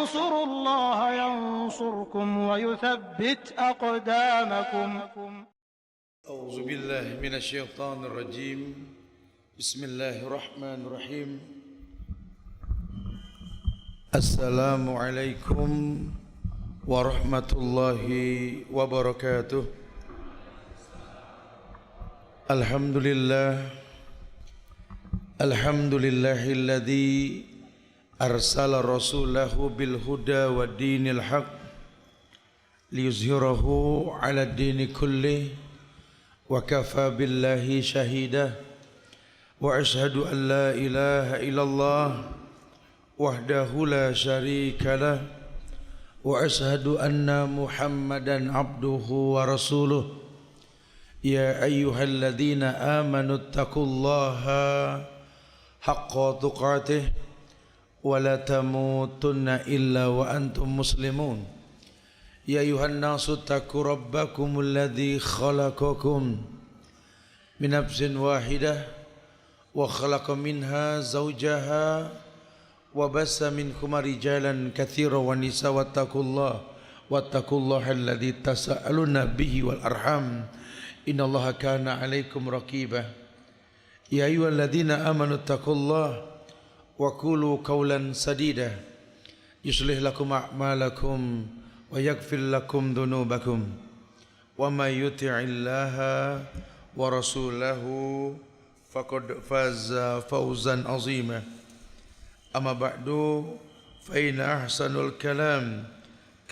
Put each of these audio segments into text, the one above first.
تنصروا الله ينصركم ويثبت أقدامكم. أعوذ بالله من الشيطان الرجيم. بسم الله الرحمن الرحيم. السلام عليكم ورحمة الله وبركاته. الحمد لله الذي أرسل رسوله بالهدى والدين الحق ليظهره على الدين كله وكفى بالله شهيدا وأشهد أن لا إله إلا الله وحده لا شريك له وأشهد أن محمدا عبده ورسوله يا أيها الذين آمنوا اتقوا الله حق تقاته ولا تموتن إلا وأنتم مسلمون يا أيها الناس اتقوا ربكم الذي خلقكم من نفس واحدة وخلق منها زوجها وبث منكما رجالا كثيرا ونساء واتقوا الله الذي تساءلون به والأرحام إن الله كان عليكم رقيبا يا أيها الذين آمنوا اتقوا الله وقولوا قولا سديدا يصلح لكم أعمالكم ويغفر لكم ذنوبكم ومن يطع الله ورسوله فقد فاز فوزا عظيما أما بعد فإن أحسن الكلام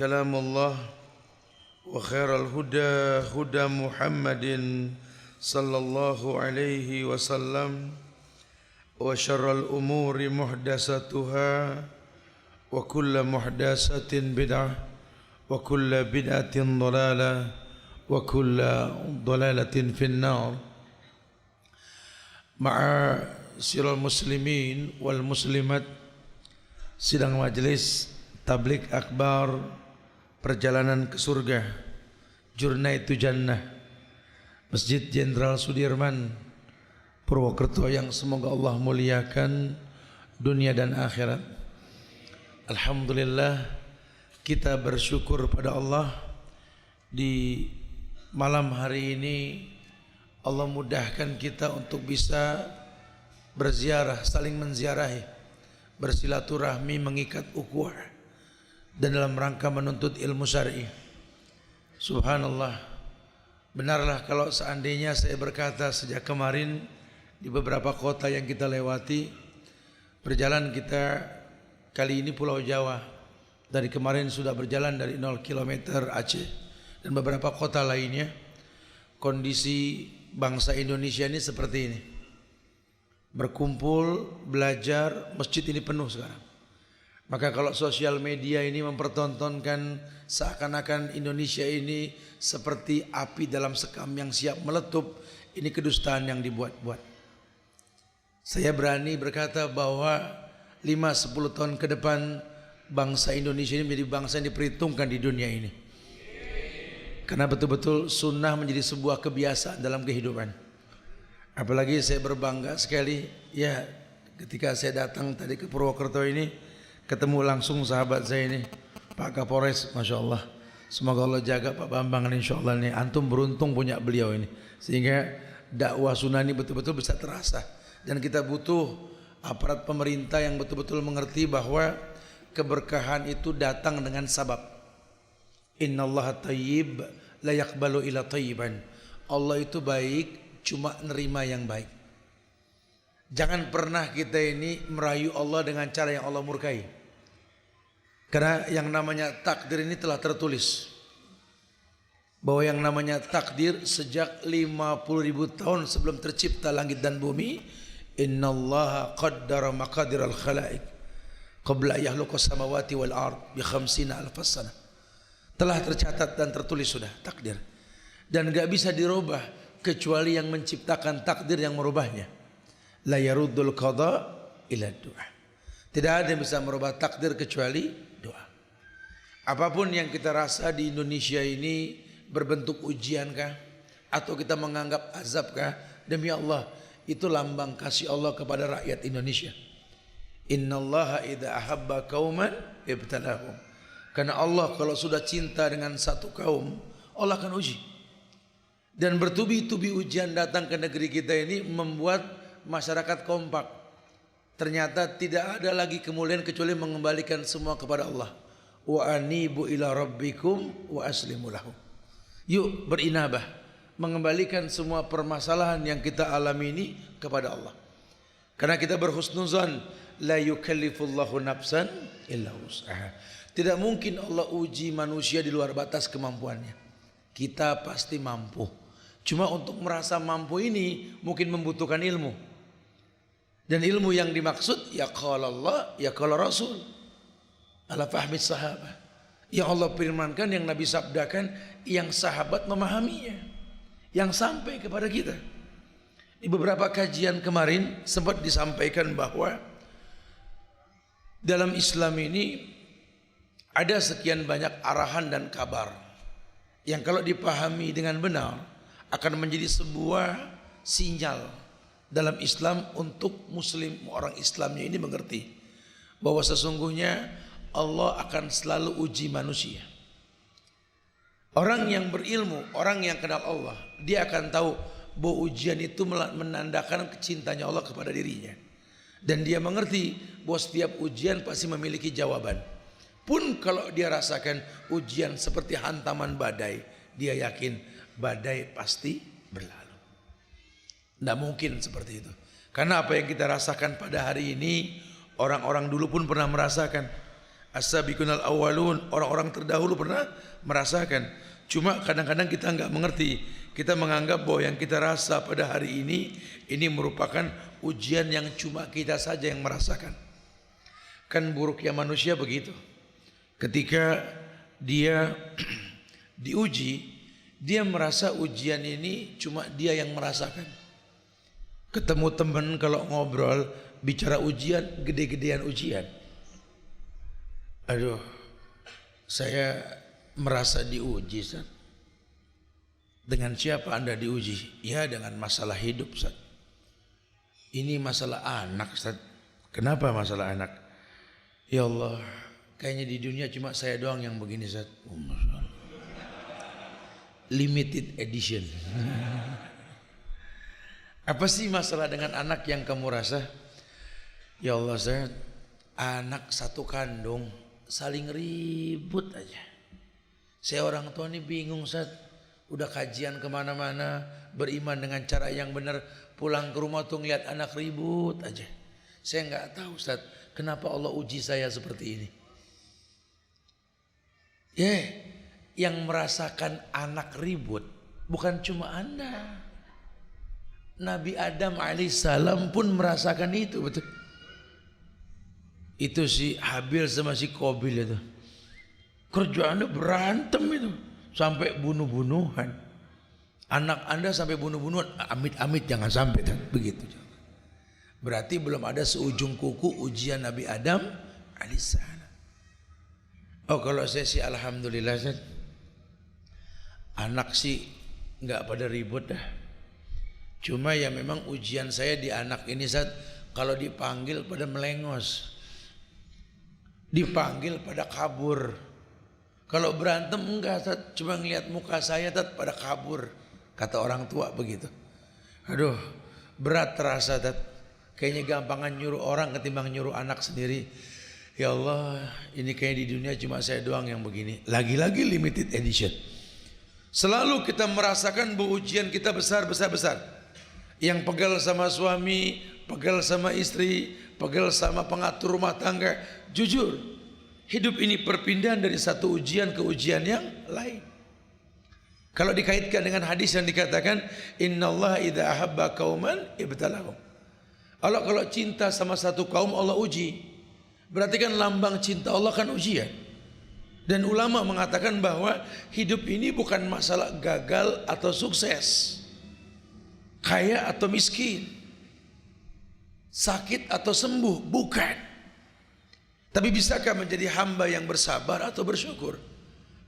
كلام الله وخير الهدى هدى محمد صلى الله عليه وسلم وشر الأمور محدثاتها وكل محدثة بدعة وكل بدعة ضلالة وكل ضلالة في النار. Ma'asyiral muslimin wal muslimat, sidang majelis tablik akbar perjalanan ke surga, Journey to Jannah, Masjid Jenderal Sudirman, Purwokerto, yang semoga Allah muliakan dunia dan akhirat. Alhamdulillah, kita bersyukur pada Allah di malam hari ini Allah mudahkan kita untuk bisa berziarah, saling menziarahi, bersilaturahmi, mengikat ukhuwah, dan dalam rangka menuntut ilmu syar'i. Subhanallah, benarlah kalau seandainya saya berkata sejak kemarin di beberapa kota yang kita lewati, perjalanan kita kali ini Pulau Jawa, dari kemarin sudah berjalan dari 0 km Aceh dan beberapa kota lainnya, kondisi bangsa Indonesia ini seperti ini. Berkumpul, belajar, masjid ini penuh sekarang. Maka kalau sosial media ini mempertontonkan seakan-akan Indonesia ini seperti api dalam sekam yang siap meletup, ini kedustaan yang dibuat-buat. Saya berani berkata bahwa 5-10 tahun ke depan bangsa Indonesia ini menjadi bangsa yang diperhitungkan di dunia ini. Karena betul-betul sunnah menjadi sebuah kebiasaan dalam kehidupan. Apalagi saya berbangga sekali ya ketika saya datang tadi ke Purwokerto ini, ketemu langsung sahabat saya ini, Pak Kapolres, Masya Allah. Semoga Allah jaga Pak Bambang ini, insya Allah ini. Antum beruntung punya beliau ini, sehingga dakwah sunnah ini betul-betul bisa terasa. Dan kita butuh aparat pemerintah yang betul-betul mengerti bahwa keberkahan itu datang dengan sabab. Innallaha tayyib la yaqbalu illa tayyiban. Allah itu baik, cuma nerima yang baik. Jangan pernah kita ini merayu Allah dengan cara yang Allah murkai. Karena yang namanya takdir ini telah tertulis. Bahwa yang namanya takdir sejak 50.000 tahun sebelum tercipta langit dan bumi, innallaha qaddara maqadiral khalaiq qabla yakhluqas samawati wal ard bi 50 alfas sana. Telah tercatat dan tertulis sudah takdir, dan gak bisa dirubah kecuali yang menciptakan takdir yang merubahnya. La yaruddul qada ila du'a. Tidak ada yang bisa merubah takdir kecuali doa. Apapun yang kita rasa di Indonesia ini berbentuk ujiankah atau kita menganggap azabkah, demi Allah itu lambang kasih Allah kepada rakyat Indonesia. Innallaha idza ahabba qauman ibtalahum. Karena Allah kalau sudah cinta dengan satu kaum, Allah akan uji. Dan bertubi-tubi ujian datang ke negeri kita ini membuat masyarakat kompak. Ternyata tidak ada lagi kemuliaan kecuali mengembalikan semua kepada Allah. Wa anibu ila rabbikum wa aslimu lahu. Yuk berinabah, mengembalikan semua permasalahan yang kita alami ini kepada Allah. Karena kita berhusnuzan, la yukallifullahu nafsan illa wus'aha. Tidak mungkin Allah uji manusia di luar batas kemampuannya. Kita pasti mampu. Cuma untuk merasa mampu ini mungkin membutuhkan ilmu. Dan ilmu yang dimaksud ya qala Allah, ya qala Rasul. Ala fahmi sahabat. Yang Allah firmankan, yang Nabi sabdakan, yang sahabat memahaminya, yang sampai kepada kita. Di beberapa kajian kemarin sempat disampaikan bahwa dalam Islam ini ada sekian banyak arahan dan kabar yang kalau dipahami dengan benar akan menjadi sebuah sinyal dalam Islam untuk muslim, orang Islamnya ini mengerti bahwa sesungguhnya Allah akan selalu uji manusia. Orang yang berilmu, orang yang kenal Allah, dia akan tahu bahwa ujian itu menandakan kecintanya Allah kepada dirinya. Dan dia mengerti bahwa setiap ujian pasti memiliki jawaban. Pun kalau dia rasakan ujian seperti hantaman badai, dia yakin badai pasti berlalu. Tidak mungkin seperti itu. Karena apa yang kita rasakan pada hari ini, orang-orang dulu pun pernah merasakan. As-sabiqunal awwalun, orang-orang terdahulu pernah merasakan. Cuma kadang-kadang kita enggak mengerti. Kita menganggap bahwa yang kita rasa pada hari ini merupakan ujian yang cuma kita saja yang merasakan. Kan buruknya manusia begitu. Ketika dia diuji, dia merasa ujian ini cuma dia yang merasakan. Ketemu teman kalau ngobrol bicara ujian, gede-gedean ujian. Aduh, saya merasa diuji, Ustaz. Dengan siapa Anda diuji? Ya dengan masalah hidup, Ustaz. Ini masalah anak, Ustaz. Kenapa masalah anak? Ya Allah, kayaknya di dunia cuma saya doang yang begini, Ustaz. Limited edition. Apa sih masalah dengan anak yang kamu rasa? Ya Allah, saya anak satu kandung saling ribut aja. Saya orang tua ini bingung, Ustaz. Udah kajian kemana-mana, beriman dengan cara yang benar, pulang ke rumah tuh ngeliat anak ribut aja. Saya nggak tahu, Ustaz, kenapa Allah uji saya seperti ini. Yang merasakan anak ribut bukan cuma Anda. Nabi Adam alaihissalam pun merasakan itu, betul. Itu si Habil sama si Qabil itu. Kerjaannya berantem itu sampai bunuh-bunuhan. Anak Anda sampai bunuh-bunuhan, amit-amit jangan sampai begitu. Berarti belum ada seujung kuku ujian Nabi Adam alaihissalam. Oh, kalau saya sih alhamdulillah, Ustaz. Anak sih enggak pada ribut dah. Cuma ya memang ujian saya di anak ini, Ustaz, kalau dipanggil pada melengos, dipanggil pada kabur. Kalau berantem enggak, Ustaz, cuma ngelihat muka saya, Ustaz, pada kabur. Kata orang tua begitu. Aduh, berat terasa, Ustaz. Kayaknya gampangan nyuruh orang ketimbang nyuruh anak sendiri. Ya Allah, ini kayak di dunia cuma saya doang yang begini. Lagi-lagi limited edition. Selalu kita merasakan bahwa ujian kita besar. Yang pegal sama suami, pegal sama istri, pegal sama pengatur rumah tangga. Jujur, hidup ini perpindahan dari satu ujian ke ujian yang lain. Kalau dikaitkan dengan hadis yang dikatakan, innallaha idza ahabba qauman ibtalahum. Allah kalau cinta sama satu kaum, Allah uji. Berarti kan lambang cinta Allah kan ujian. Dan ulama mengatakan bahwa hidup ini bukan masalah gagal atau sukses, kaya atau miskin, sakit atau sembuh, bukan. Tapi bisakah menjadi hamba yang bersabar atau bersyukur?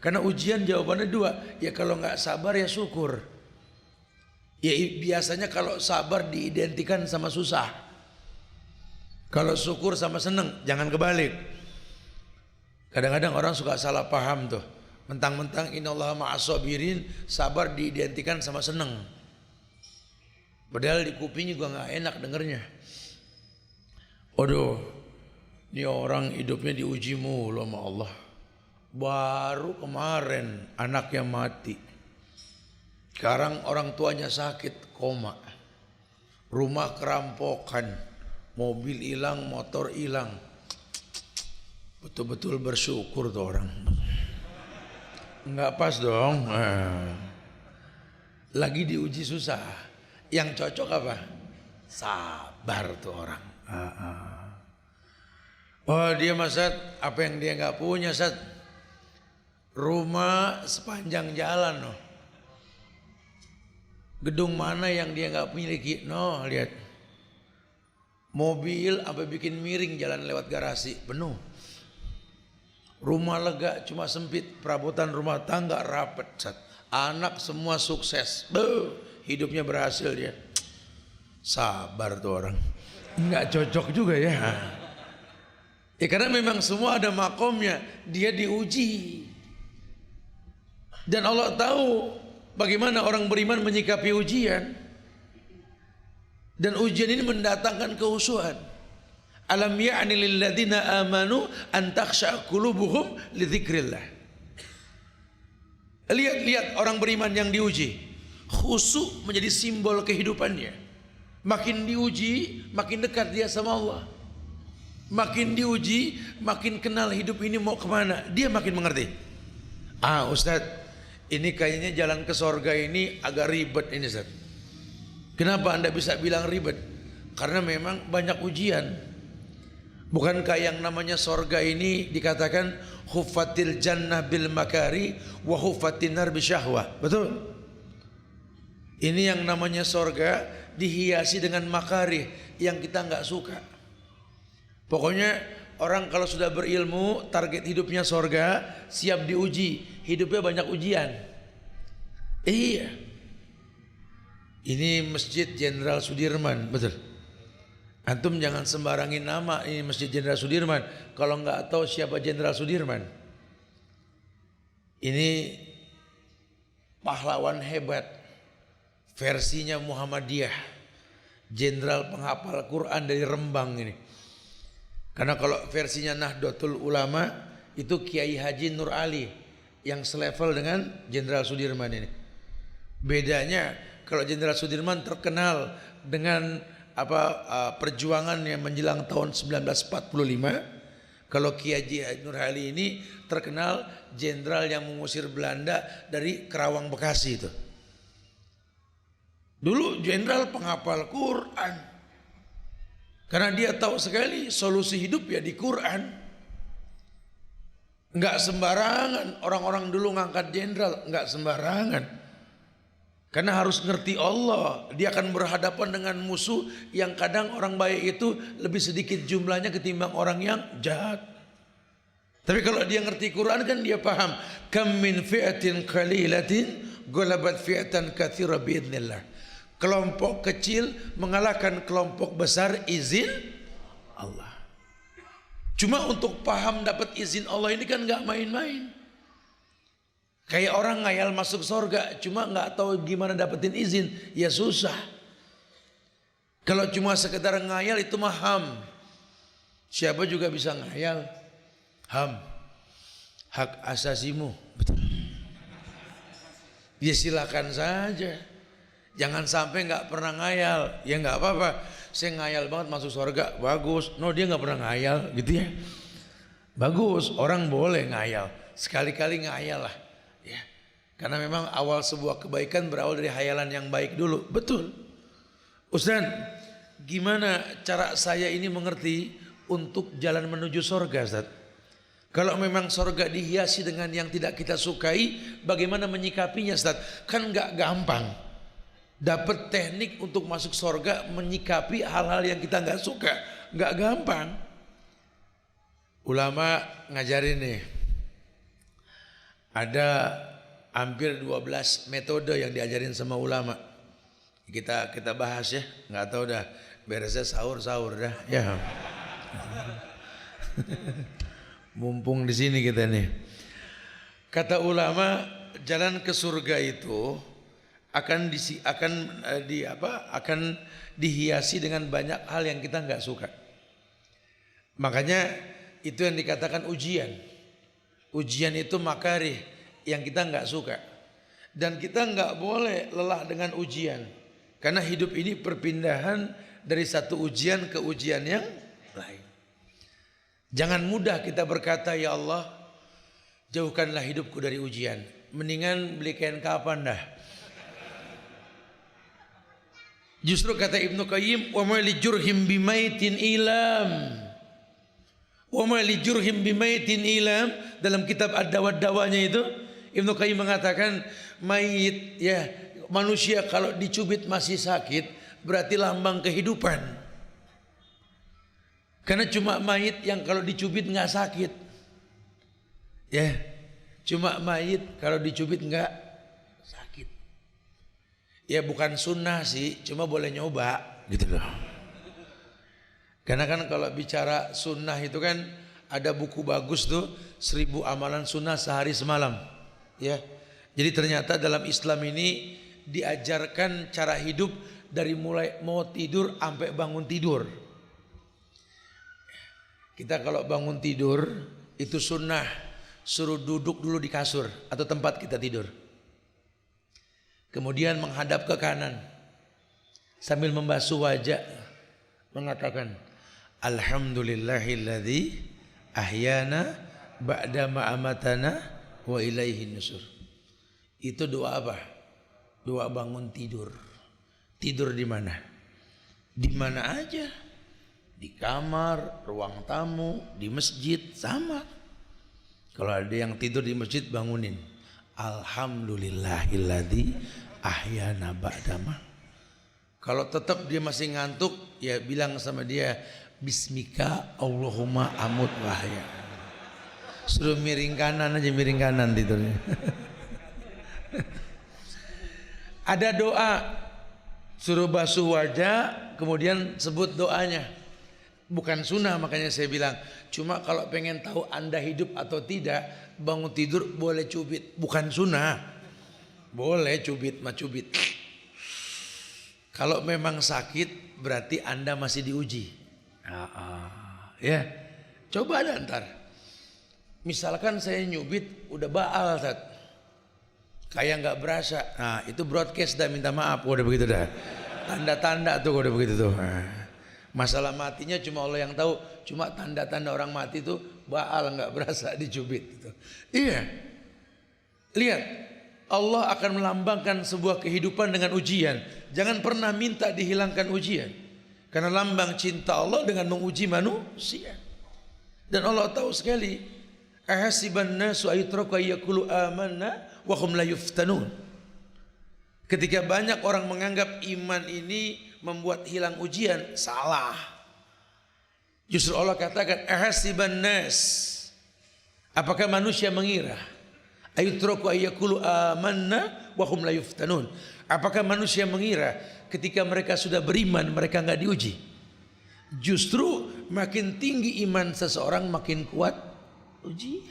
Karena ujian jawabannya dua. Ya kalau nggak sabar ya syukur. Ya biasanya kalau sabar diidentikan sama susah. Kalau syukur sama seneng, jangan kebalik. Kadang-kadang orang suka salah paham tuh. Mentang-mentang innallaha ma'as-sabirin, sabar diidentikan sama seneng. Padahal di kuping juga nggak enak dengernya. Waduh, ini orang hidupnya diuji mulu sama Allah. Baru kemarin anaknya mati. Sekarang orang tuanya sakit, koma. Rumah kerampokan, mobil hilang, motor hilang. Betul-betul bersyukur tuh orang. Enggak pas dong. Lagi diuji susah. Yang cocok apa? Sabar tuh orang. Oh dia Masad, apa yang dia nggak punya Sad? Rumah sepanjang jalan noh. Gedung mana yang dia nggak miliki? No, lihat. Mobil apa bikin miring jalan lewat garasi penuh. Rumah lega cuma sempit, perabotan rumah tangga rapet. Sad. Anak semua sukses. Hidupnya berhasil dia. Sabar tuh orang. Nggak cocok juga ya. Ya karena memang semua ada makomnya. Dia diuji. Dan Allah tahu bagaimana orang beriman menyikapi ujian. Dan ujian ini mendatangkan kehusuan. Alam ya'ni lil ladzina amanu an takhsha qulubuhum li dzikrillah. Lihat orang beriman yang diuji. Khusyuk menjadi simbol kehidupannya. Makin diuji, makin dekat dia sama Allah. Makin diuji, makin kenal hidup ini mau kemana. Dia makin mengerti. Ustadz, ini kayaknya jalan ke sorga ini agak ribet ini Ustaz. Kenapa anda bisa bilang ribet? Karena memang banyak ujian. Bukankah yang namanya sorga ini dikatakan huffatil jannah bil makari wa huffatin nar bisyahwah. Betul? Ini yang namanya sorga dihiasi dengan makari yang kita nggak suka. Pokoknya orang kalau sudah berilmu target hidupnya sorga, siap diuji, hidupnya banyak ujian. Iya. Ini Masjid Jenderal Sudirman, betul. Antum jangan sembarangin nama ini Masjid Jenderal Sudirman kalau nggak tahu siapa Jenderal Sudirman. Ini pahlawan hebat, versinya Muhammadiyah, jenderal penghafal Quran dari Rembang ini. Karena kalau versinya Nahdlatul Ulama itu Kiai Haji Nur Ali yang selevel dengan Jenderal Sudirman ini. Bedanya kalau Jenderal Sudirman terkenal dengan perjuangan yang menjelang tahun 1945, kalau Kiai Haji Nur Ali ini terkenal jenderal yang mengusir Belanda dari Kerawang Bekasi itu. Dulu jenderal penghafal Quran. Karena dia tahu sekali solusi hidup ya di Quran. Enggak sembarangan orang-orang dulu ngangkat jenderal, enggak sembarangan. Karena harus ngerti Allah. Dia akan berhadapan dengan musuh yang kadang orang baik itu lebih sedikit jumlahnya ketimbang orang yang jahat. Tapi kalau dia ngerti Quran kan dia paham. Kam min fi'atin qalilatin ghalabat fi'atan katsira biidznillah. Kelompok kecil mengalahkan kelompok besar izin Allah. Cuma untuk paham dapat izin Allah ini kan nggak main-main. Kayak orang ngayal masuk surga, cuma nggak tahu gimana dapetin izin, ya susah. Kalau cuma sekedar ngayal itu mah ham. Siapa juga bisa ngayal. Ham, hak asasimu. Betul. Ya silakan saja. Jangan sampai nggak pernah ngayal. Ya nggak apa-apa. Saya ngayal banget masuk surga, bagus. No, dia nggak pernah ngayal, gitu ya. Bagus, orang boleh ngayal. Sekali-kali ngayal lah. Ya, karena memang awal sebuah kebaikan berawal dari hayalan yang baik dulu. Betul. Ustaz, gimana cara saya ini mengerti untuk jalan menuju surga, Ustaz? Kalau memang surga dihiasi dengan yang tidak kita sukai, bagaimana menyikapinya, Ustaz? Kan nggak gampang. Dapat teknik untuk masuk surga menyikapi hal-hal yang kita nggak suka, nggak gampang. Ulama ngajarin nih, ada hampir 12 metode yang diajarin sama ulama. Kita bahas ya, nggak tahu dah beresnya sahur dah ya. Mumpung di sini kita nih. Kata ulama, jalan ke surga itu akan dihiasi dengan banyak hal yang kita nggak suka. Makanya itu yang dikatakan ujian. Ujian itu makarih yang kita nggak suka. Dan kita nggak boleh lelah dengan ujian. Karena hidup ini perpindahan dari satu ujian ke ujian yang lain. Jangan mudah kita berkata, ya Allah, jauhkanlah hidupku dari ujian. Mendingan beli kain kapan dah. Justru kata Ibnu Qayyim, wa ma li jurhim bimaitin ilam. Wa ma li jurhim bimaitin ilam, dalam kitab Ad-Dawa-Dawanya itu Ibnu Qayyim mengatakan mayit, ya, manusia kalau dicubit masih sakit berarti lambang kehidupan. Karena cuma mayit yang kalau dicubit nggak sakit. Ya, cuma mayit kalau dicubit nggak sakit. Ya bukan sunnah sih, cuma boleh nyoba gitu loh. Karena kan kalau bicara sunnah itu kan ada buku bagus tuh, 1000 amalan sunnah sehari semalam. Ya, jadi ternyata dalam Islam ini diajarkan cara hidup dari mulai mau tidur sampai bangun tidur. Kita kalau bangun tidur itu sunnah suruh duduk dulu di kasur atau tempat kita tidur. Kemudian menghadap ke kanan sambil membasuh wajah, mengatakan alhamdulillahilladzi ahyana ba'da ma amatana wa ilaihin nusur. Itu doa apa? Doa bangun tidur. Tidur di mana? Di mana aja. Di kamar, ruang tamu, di masjid, sama. Kalau ada yang tidur di masjid, bangunin. Alhamdulillahilladzi ahyana ba'dama. Kalau tetap dia masih ngantuk, ya bilang sama dia, Bismika Allahumma amut wahya. Suruh miring kanan aja, miring kanan tidurnya. Ada doa, suruh basuh wajah, kemudian sebut doanya. Bukan sunnah, makanya saya bilang, cuma kalau pengen tahu Anda hidup atau tidak, bangun tidur boleh cubit, bukan sunnah. Boleh cubit, mah cubit. Kalau memang sakit berarti Anda masih diuji. Ya, coba ada ntar. Misalkan saya nyubit udah baal, kayak nggak berasa. Nah itu broadcast dah, minta maaf, udah begitu dah. Tanda-tanda tuh udah begitu tuh. Masalah matinya cuma Allah yang tahu. Cuma tanda-tanda orang mati itu baal, nggak berasa dicubit gitu. Iya. Lihat, Allah akan melambangkan sebuah kehidupan dengan ujian. Jangan pernah minta dihilangkan ujian. Karena lambang cinta Allah dengan menguji manusia. Dan Allah tahu sekali, ahasiban nasu ayutraku ayyaqulu amanna wa hum la yuftanun. Ketika banyak orang menganggap iman ini membuat hilang ujian, salah. Justru Allah katakan ahasiban nas, apakah manusia mengira ayutraku ayyaqulu amanna wa hum la yuftanun. Apakah manusia mengira ketika mereka sudah beriman mereka enggak diuji? Justru makin tinggi iman seseorang makin kuat ujian.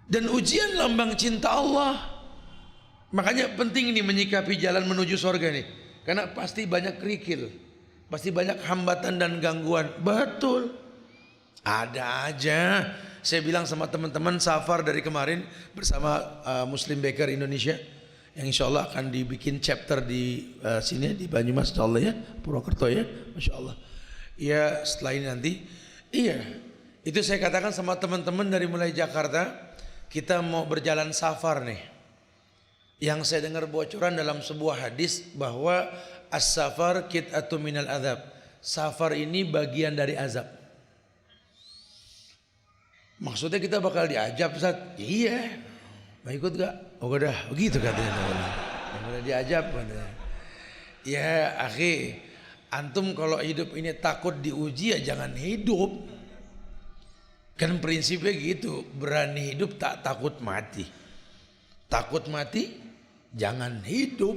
Dan ujian lambang cinta Allah. Makanya penting ini menyikapi jalan menuju surga nih. Karena pasti banyak kerikil, pasti banyak hambatan dan gangguan. Betul, ada aja. Saya bilang sama teman-teman safar dari kemarin bersama Muslim Baker Indonesia, yang insya Allah akan dibikin chapter di sini di Banyumas, insya Allah ya, Purwokerto ya, masya Allah. Ya setelah ini nanti, iya, itu saya katakan sama teman-teman dari mulai Jakarta, kita mau berjalan safar nih. Yang saya dengar bocoran dalam sebuah hadis bahwa as-safar qit'atun minal azab. Safar ini bagian dari azab. Maksudnya kita bakal diajab, Ustaz? Iya. Mau ikut gak? Oh udah, begitu katanya. Udah diajab katanya. Ya akhi, antum kalau hidup ini takut diuji ya jangan hidup. Kan prinsipnya gitu, berani hidup tak takut mati. Takut mati jangan hidup,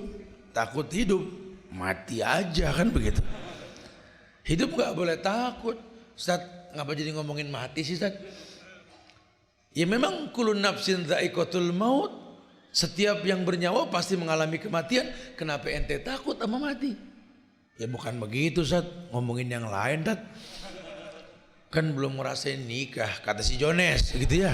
takut hidup mati aja, kan begitu. Hidup nggak boleh takut. Ustaz, ngapa jadi ngomongin mati sih Ustaz? Ya memang kulun nafsin dha'iqatul maut. Setiap yang bernyawa pasti mengalami kematian. Kenapa ente takut sama mati? Ya bukan begitu Ustaz, ngomongin yang lain Ustaz. Kan belum ngerasain nikah, kata si Jones gitu ya.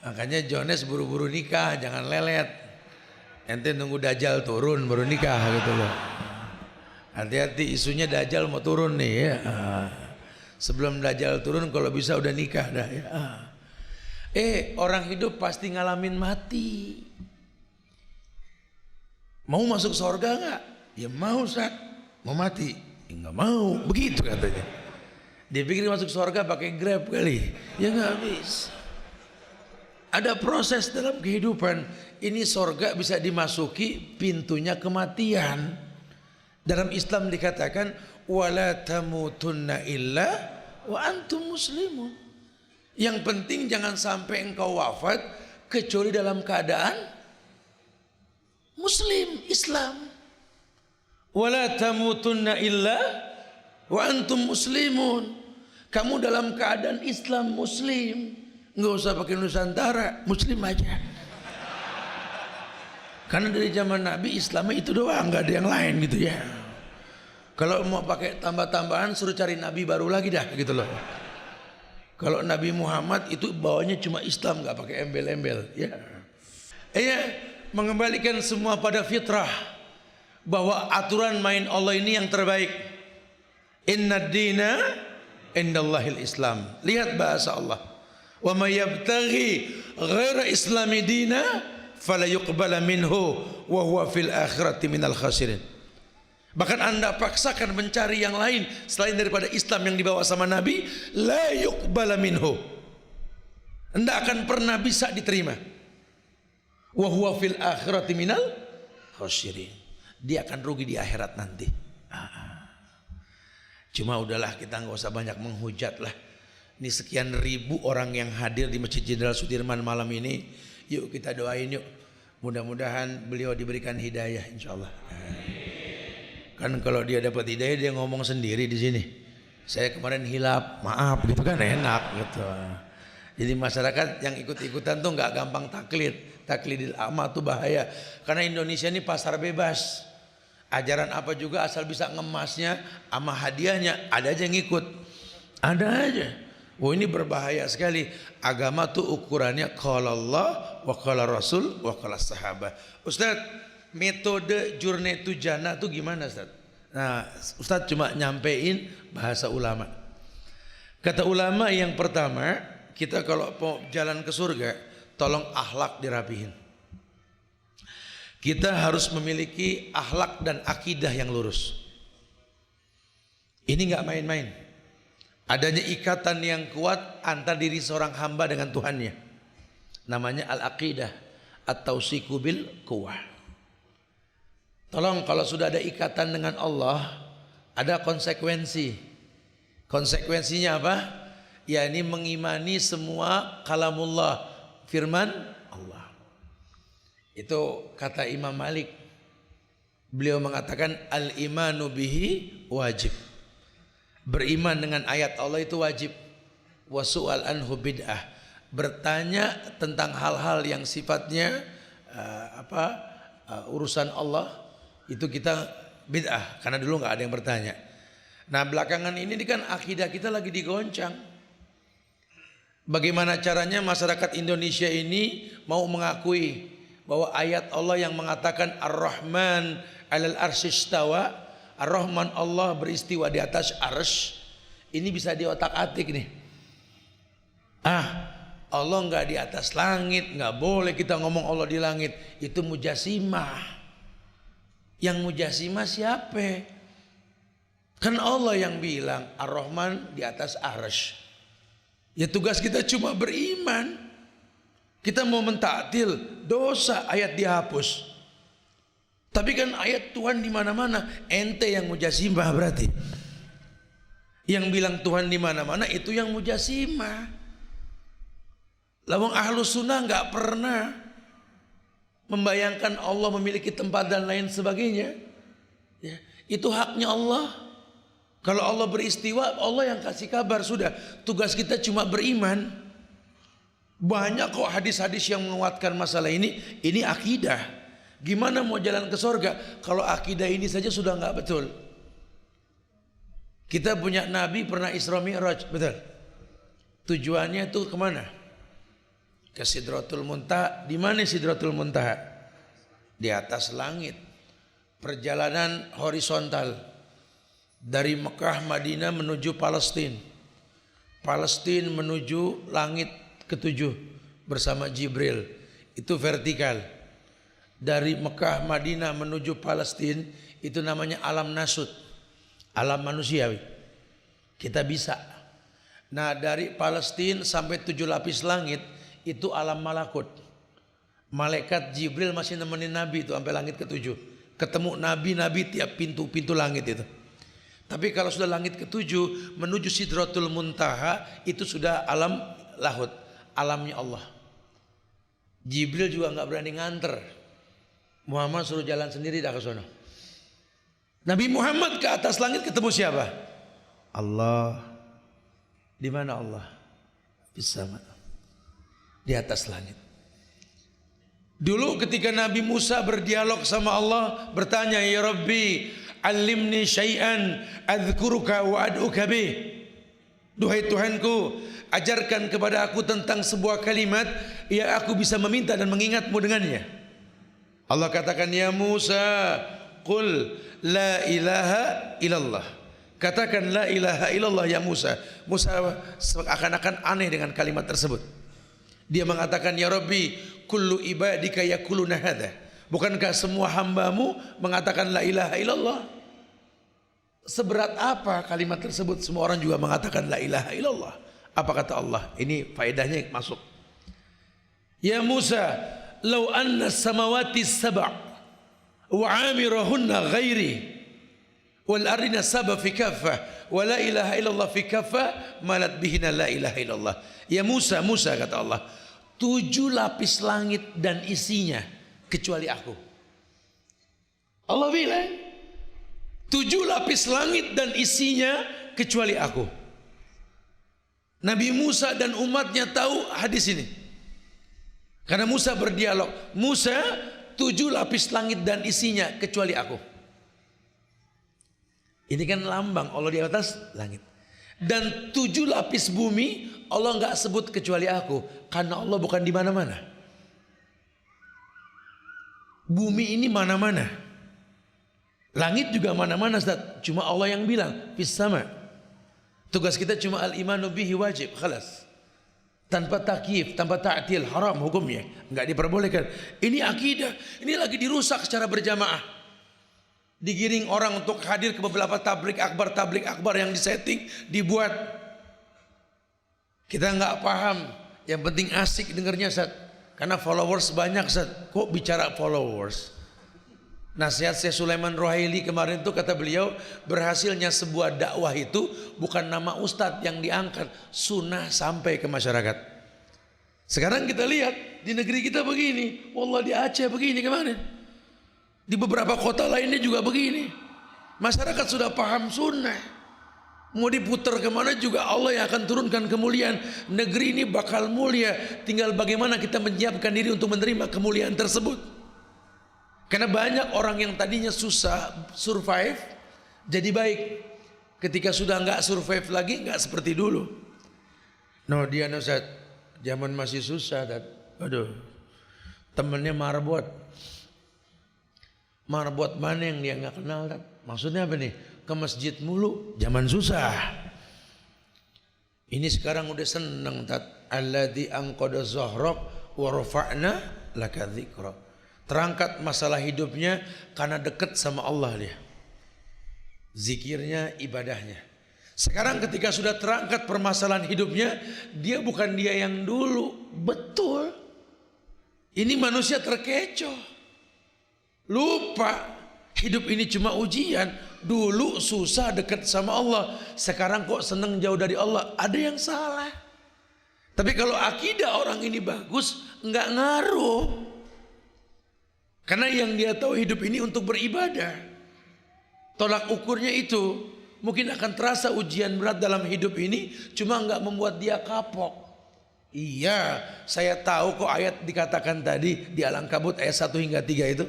Makanya Jones buru-buru nikah, jangan lelet. Ente nunggu Dajjal turun baru nikah gitu loh. Hati-hati, isunya Dajjal mau turun nih ya. Sebelum Dajjal turun kalau bisa udah nikah dah ya. Orang hidup pasti ngalamin mati. Mau masuk surga nggak? Ya mau Ustaz. Mau mati? Ya nggak mau. Begitu katanya. Dia pikir masuk surga pakai Grab kali. Ya nggak habis. Ada proses dalam kehidupan. Ini surga bisa dimasuki pintunya kematian. Dalam Islam dikatakan wala tamutunna illa wa antum muslimun. Yang penting jangan sampai engkau wafat kecuali dalam keadaan muslim, Islam. Wala tamutunna illa wa antum muslimun. Kamu dalam keadaan Islam, muslim. Enggak usah pakai Nusantara, muslim aja. Karena dari zaman Nabi Islamnya itu doang, enggak ada yang lain gitu ya. Kalau mau pakai tambah-tambahan suruh cari Nabi baru lagi dah gitu loh. Kalau Nabi Muhammad itu bawanya cuma Islam, enggak pakai embel-embel ya. Mengembalikan semua pada fitrah bahwa aturan main Allah ini yang terbaik. Inna dina indallahil Islam. Lihat bahasa Allah. Wa may yabtaghi ghaira islami dina fala yuqbala minhu wa huwa fil akhirati minal khasirin. Bahkan Anda paksakan mencari yang lain selain daripada Islam yang dibawa sama Nabi, la yuqbala minhu. Anda akan pernah bisa diterima. Wa huwa fil akhirati minal khasirin. Dia akan rugi di akhirat nanti. Cuma udahlah, kita nggak usah banyak menghujat lah. Ini sekian ribu orang yang hadir di Masjid Jenderal Sudirman malam ini. Yuk kita doain yuk. Mudah-mudahan beliau diberikan hidayah insyaallah. Kan kalau dia dapat hidayah dia ngomong sendiri di sini. Saya kemarin hilap, maaf gitu kan enak gitu. Jadi masyarakat yang ikut-ikutan tuh nggak gampang taklid. Taklidil ama tuh bahaya. Karena Indonesia ini pasar bebas. Ajaran apa juga asal bisa ngemasnya sama hadiahnya, ada aja yang ngikut. Ada aja. Wah ini berbahaya sekali. Agama tuh ukurannya qala Allah wa qala Rasul wa qala sahabat. Ustaz, metode jurnetu jannah tuh gimana Ustaz? Nah, Ustaz cuma nyampein bahasa ulama. Kata ulama yang pertama, kita kalau mau jalan ke surga, tolong akhlak dirapihin. Kita harus memiliki akhlak dan akidah yang lurus. Ini nggak main-main. Adanya ikatan yang kuat antar diri seorang hamba dengan Tuhannya. Namanya al-aqidah atau sikubil kuwah. Tolong kalau sudah ada ikatan dengan Allah, ada konsekuensi. Konsekuensinya apa? Ya ini mengimani semua kalamullah, firman Allah. Itu kata Imam Malik. Beliau mengatakan al-imanu bihi wajib. Beriman dengan ayat Allah itu wajib. Wa su'al anhu bid'ah. Bertanya tentang hal-hal yang sifatnya urusan Allah itu kita bid'ah karena dulu nggak ada yang bertanya. Nah belakangan ini kan akidah kita lagi digoncang. Bagaimana caranya masyarakat Indonesia ini mau mengakui bahwa ayat Allah yang mengatakan Ar-Rahman 'alal arsy istawa, Ar-Rahman Allah beristiwa di atas arsy, ini bisa diotak-atik nih. Allah enggak di atas langit, enggak boleh kita ngomong Allah di langit, itu mujasimah. Yang mujasimah siapa? Kan Allah yang bilang Ar-Rahman di atas arsy. Ya tugas kita cuma beriman. Kita mau mentaktil dosa, ayat dihapus. Tapi kan ayat Tuhan di mana-mana, ente yang mujasimah berarti. Yang bilang Tuhan di mana-mana itu yang mujasimah. Lawang ahlus sunnah nggak pernah membayangkan Allah memiliki tempat dan lain sebagainya. Itu haknya Allah. Kalau Allah beristiwa, Allah yang kasih kabar, sudah. Tugas kita cuma beriman. Banyak kok hadis-hadis yang menguatkan masalah ini. Ini akidah. Gimana mau jalan ke surga kalau akidah ini saja sudah nggak betul? Kita punya Nabi pernah Isra Mi'raj, betul? Tujuannya itu kemana? Ke Sidratul Muntaha. Di mana Sidratul Muntaha? Di atas langit. Perjalanan horizontal dari Mekah Madinah menuju Palestina. Palestina menuju langit ketujuh bersama Jibril. Itu vertikal. Dari Mekah Madinah menuju Palestina itu namanya alam nasut. Alam manusiawi. Kita bisa. Nah, dari Palestina sampai 7 lapis langit itu alam malakut. Malaikat Jibril masih nemenin Nabi itu sampai langit ke-7. Ketemu Nabi-Nabi tiap pintu-pintu langit itu. Tapi kalau sudah langit ke-7 menuju Sidratul Muntaha itu sudah alam lahut, alamnya Allah. Jibril juga nggak berani nganter. Muhammad suruh jalan sendiri dah ke sono. Nabi Muhammad ke atas langit ketemu siapa? Allah. Di mana Allah? Bisa di atas langit. Dulu ketika Nabi Musa berdialog sama Allah, bertanya, ya Rabbi, alimni syai'an adzkuruka wa ad'uka bih. Duhai Tuhanku, ajarkan kepada aku tentang sebuah kalimat yang aku bisa meminta dan mengingatmu dengannya. Allah katakan, ya Musa, qul la ilaha illallah. Katakan la ilaha illallah ya Musa. Musa seakan-akan aneh dengan kalimat tersebut. Dia mengatakan, ya Rabbi, kullu ibadika yakuluna hadha. Bukankah semua hambamu mengatakan la ilaha illallah? Seberat apa kalimat tersebut? Semua orang juga mengatakan la ilaha illallah. Apa kata Allah? Ini faedahnya masuk. Ya Musa, law anna samawati sab'a wa amirahunna ghairi wal ardina sab'a fi kaffah wa la ilaha illallah fi kaffah malat bihina la ilaha illallah. Ya Musa, Musa kata Allah, 7 lapis langit dan isinya kecuali aku. Allah bilang 7 lapis langit dan isinya kecuali aku. Nabi Musa dan umatnya tahu hadis ini. Karena Musa berdialog, Musa 7 lapis langit dan isinya kecuali aku. Ini kan lambang Allah di atas langit. Dan 7 lapis bumi Allah nggak sebut kecuali aku, karena Allah bukan di mana-mana. Bumi ini mana-mana, langit juga mana-mana, Ustaz. Cuma Allah yang bilang fis sama. Tugas kita cuma al-imanu bihi wajib, khalas. Tanpa takyif, tanpa ta'til, haram hukumnya, nggak diperbolehkan. Ini akidah, ini lagi dirusak secara berjamaah. Digiring orang untuk hadir ke beberapa tablik akbar yang disetting, dibuat. Kita nggak paham, yang penting asik dengernya, Ustaz. Karena followers banyak, Ustaz. Kok bicara followers? Nasihat Syekh Sulaiman Ruhaili kemarin itu kata beliau, berhasilnya sebuah dakwah itu bukan nama ustadz yang diangkat, sunnah sampai ke masyarakat. Sekarang kita lihat di negeri kita begini, wallah di Aceh begini kemarin. Di beberapa kota lainnya juga begini. Masyarakat sudah paham sunnah. Mau diputar kemana juga Allah yang akan turunkan kemuliaan. Negeri ini bakal mulia. Tinggal bagaimana kita menyiapkan diri untuk menerima kemuliaan tersebut. Karena banyak orang yang tadinya susah survive jadi baik. Ketika sudah nggak survive lagi, nggak seperti dulu. No, dia Ustaz, zaman masih susah, aduh, temennya marbot. Marbot mana yang dia nggak kenal, Tat? Maksudnya apa nih? Ke masjid mulu, zaman susah. Ini sekarang udah seneng, Tat. Alladzi anqadha zahrak wa rafa'na laka dzikra. Terangkat masalah hidupnya karena dekat sama Allah dia. Zikirnya, ibadahnya. Sekarang ketika sudah terangkat permasalahan hidupnya, dia bukan dia yang dulu. Betul. Ini manusia terkecoh. Lupa hidup ini cuma ujian. Dulu susah dekat sama Allah, sekarang kok seneng jauh dari Allah. Ada yang salah. Tapi kalau akidah orang ini bagus, nggak ngaruh. Karena yang dia tahu hidup ini untuk beribadah. Tolak ukurnya itu mungkin akan terasa ujian berat dalam hidup ini, cuma nggak membuat dia kapok. Iya, saya tahu kok ayat dikatakan tadi di Al-Ankabut ayat 1 hingga 3 itu.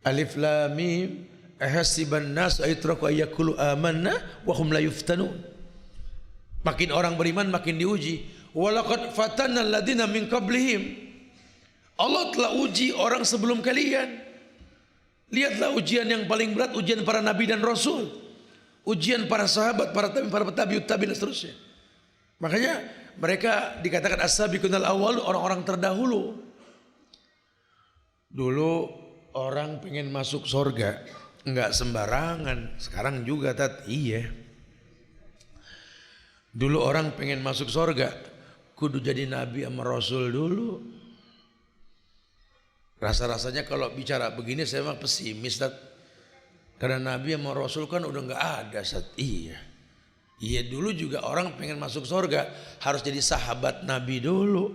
Alif lam mim ahasiban nas aytraku ayyakulu amanna wa hum la yuftanun. Makin orang beriman makin diuji. Walaqad fatanna alladziina min qablihim. Allah telah uji orang sebelum kalian. Lihatlah ujian yang paling berat, ujian para nabi dan rasul, ujian para sahabat, para tabi'ut tabi'in dan seterusnya. Makanya mereka dikatakan as-sabiqunal awwal, orang-orang terdahulu. Dulu orang pengen masuk surga enggak sembarangan, sekarang juga iya. Dulu orang pengen masuk surga kudu jadi nabi sama rasul dulu. Rasa-rasanya kalau bicara begini saya mah pesimis, Tat. Karena Nabi sama Rasul kan udah nggak ada, Tat. Iya. Iya, dulu juga orang pengen masuk surga harus jadi sahabat Nabi dulu.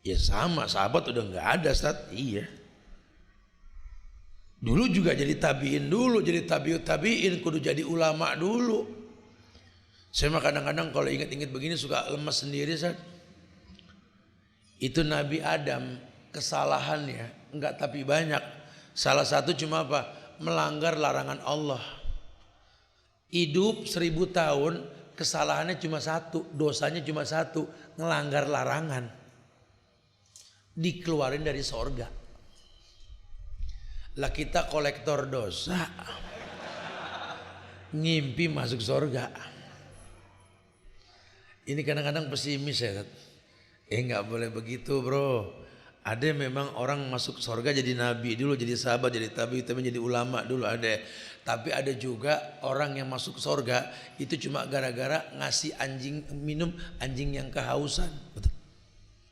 Ya sama, sahabat udah nggak ada, Tat. Iya. Dulu juga jadi tabiin dulu, jadi tabiut tabiin, kudu jadi ulama dulu. Saya mah kadang-kadang kalau ingat-ingat begini suka lemas sendiri, Tat. Itu Nabi Adam, kesalahannya enggak tapi banyak. Salah satu cuma apa? Melanggar larangan Allah. Hidup 1000 tahun, kesalahannya cuma satu, dosanya cuma satu, ngelanggar larangan. Dikeluarin dari sorga. Lah kita kolektor dosa, ngimpi masuk sorga. Ini kadang-kadang pesimis ya. Nggak boleh begitu, bro. Ada memang orang masuk surga jadi nabi dulu, jadi sahabat, jadi tabi'in, jadi ulama dulu ada. Tapi ada juga orang yang masuk surga itu cuma gara-gara ngasih anjing minum, anjing yang kehausan. Betul.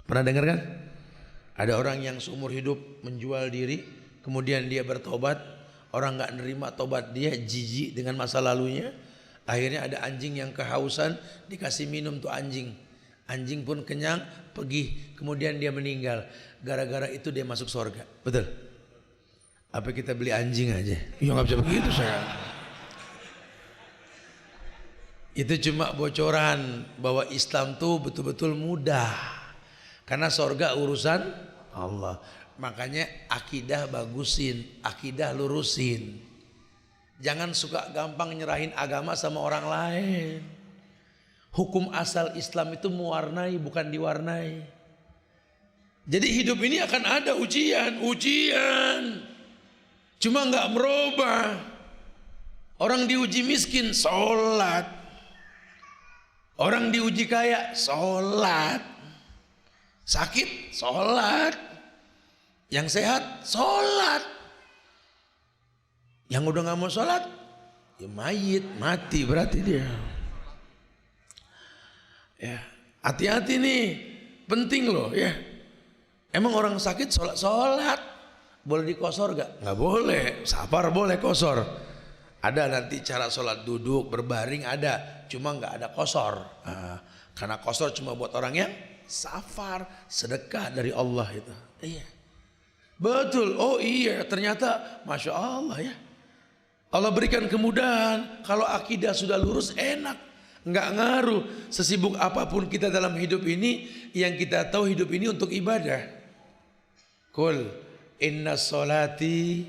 Pernah dengar kan? Ada orang yang seumur hidup menjual diri, kemudian dia bertobat, orang nggak nerima tobat dia, jijik dengan masa lalunya. Akhirnya ada anjing yang kehausan, dikasih minum tuh anjing. Anjing pun kenyang, pergi, kemudian dia meninggal. Gara-gara itu dia masuk surga. Betul? Apa kita beli anjing aja? Ya nggak bisa begitu saya. Itu cuma bocoran bahwa Islam tuh betul-betul mudah. Karena surga urusan Allah. Makanya akidah bagusin, akidah lurusin. Jangan suka gampang nyerahin agama sama orang lain. Hukum asal Islam itu mewarnai, bukan diwarnai. Jadi hidup ini akan ada ujian. Cuma nggak merubah. Orang diuji miskin, sholat. Orang diuji kaya, sholat. Sakit, sholat. Yang sehat, sholat. Yang udah nggak mau sholat, ya mayit, mati berarti dia. Ya, hati-hati nih, penting loh ya. Emang orang sakit sholat boleh dikosor gak? Nggak boleh. Safar boleh kosor. Ada nanti cara sholat duduk berbaring ada, cuma nggak ada kosor. Karena kosor cuma buat orang yang safar, sedekah dari Allah itu. Iya, betul. Oh iya, ternyata masya Allah ya. Allah berikan kemudahan. Kalau akidah sudah lurus enak. Nggak ngaruh sesibuk apapun kita dalam hidup ini, yang kita tahu hidup ini untuk ibadah. Qul inna sholati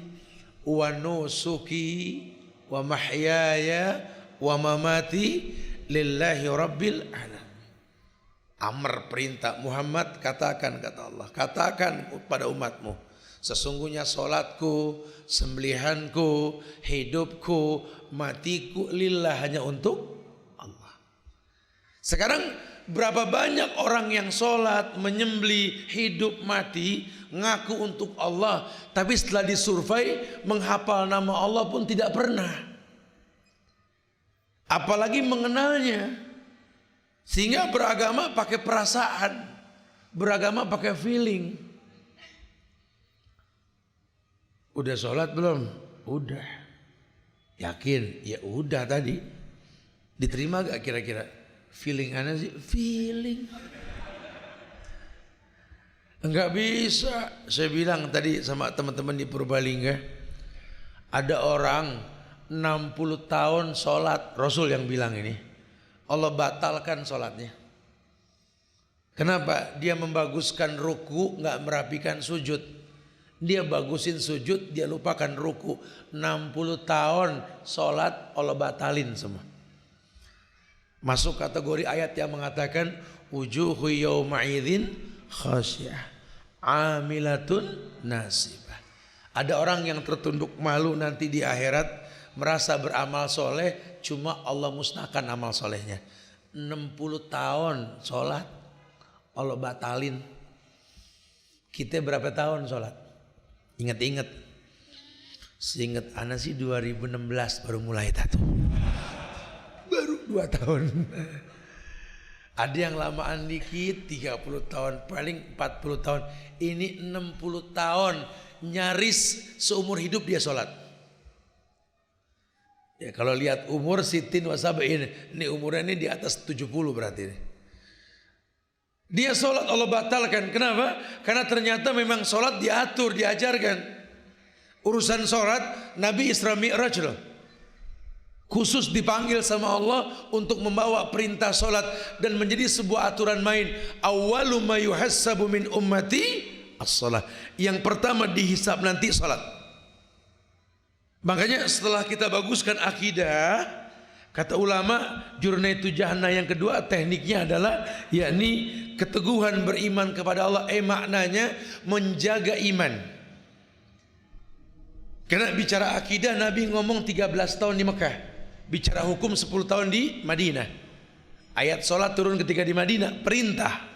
wa nusuki wa mahyaya wa mamati lillahi rabbil alamin. Amr, perintah Muhammad, katakan, kata Allah, katakan pada umatmu, sesungguhnya solatku, sembelihanku, hidupku, matiku lillah, hanya untuk Allah. Sekarang berapa banyak orang yang sholat, menyembelih, hidup, mati, ngaku untuk Allah, tapi setelah disurvei menghafal nama Allah pun tidak pernah, apalagi mengenalnya. Sehingga beragama pakai perasaan, beragama pakai feeling. Udah sholat belum? Udah. Yakin? Ya udah tadi. Diterima gak kira-kira? Feeling ana sih, feeling. Enggak bisa. Saya bilang tadi sama teman-teman di Purbalingga, Ada orang 60 tahun sholat, Rasul yang bilang ini, Allah batalkan sholatnya. Kenapa? Dia membaguskan ruku, nggak merapikan sujud. Dia bagusin sujud, dia lupakan ruku. 60 tahun sholat Allah batalin semua. Masuk kategori ayat yang mengatakan wujuhu yawma'idhin khasyah amilatun nasibah. Ada orang yang tertunduk malu nanti di akhirat, merasa beramal soleh, cuma Allah musnahkan amal solehnya. 60 tahun sholat Allah batalin. Kita berapa tahun sholat? Ingat-ingat. Seingat ana sih 2016 baru mulai tato. Baru 2 tahun. Ada yang lamaan dikit 30 tahun, paling 40 tahun. Ini 60 tahun, nyaris seumur hidup dia sholat. Ya kalau lihat umur sitin wasabain, ini umurnya ini di atas 70 berarti ini. Dia sholat Allah batalkan. Kenapa? Karena ternyata memang sholat diatur, diajarkan. Urusan sholat Nabi Isra Mi'raj loh. Khusus dipanggil sama Allah untuk membawa perintah sholat dan menjadi sebuah aturan main. Awwalu ma yuhassabu min ummati as-shalah. Yang pertama dihisab nanti sholat. Makanya setelah kita baguskan akidah, kata ulama jurnatu jahannah yang kedua tekniknya adalah yakni keteguhan beriman kepada Allah. Maknanya menjaga iman. Karena bicara akidah Nabi ngomong 13 tahun di Mekah. Bicara hukum 10 tahun di Madinah. Ayat sholat turun ketika di Madinah, perintah.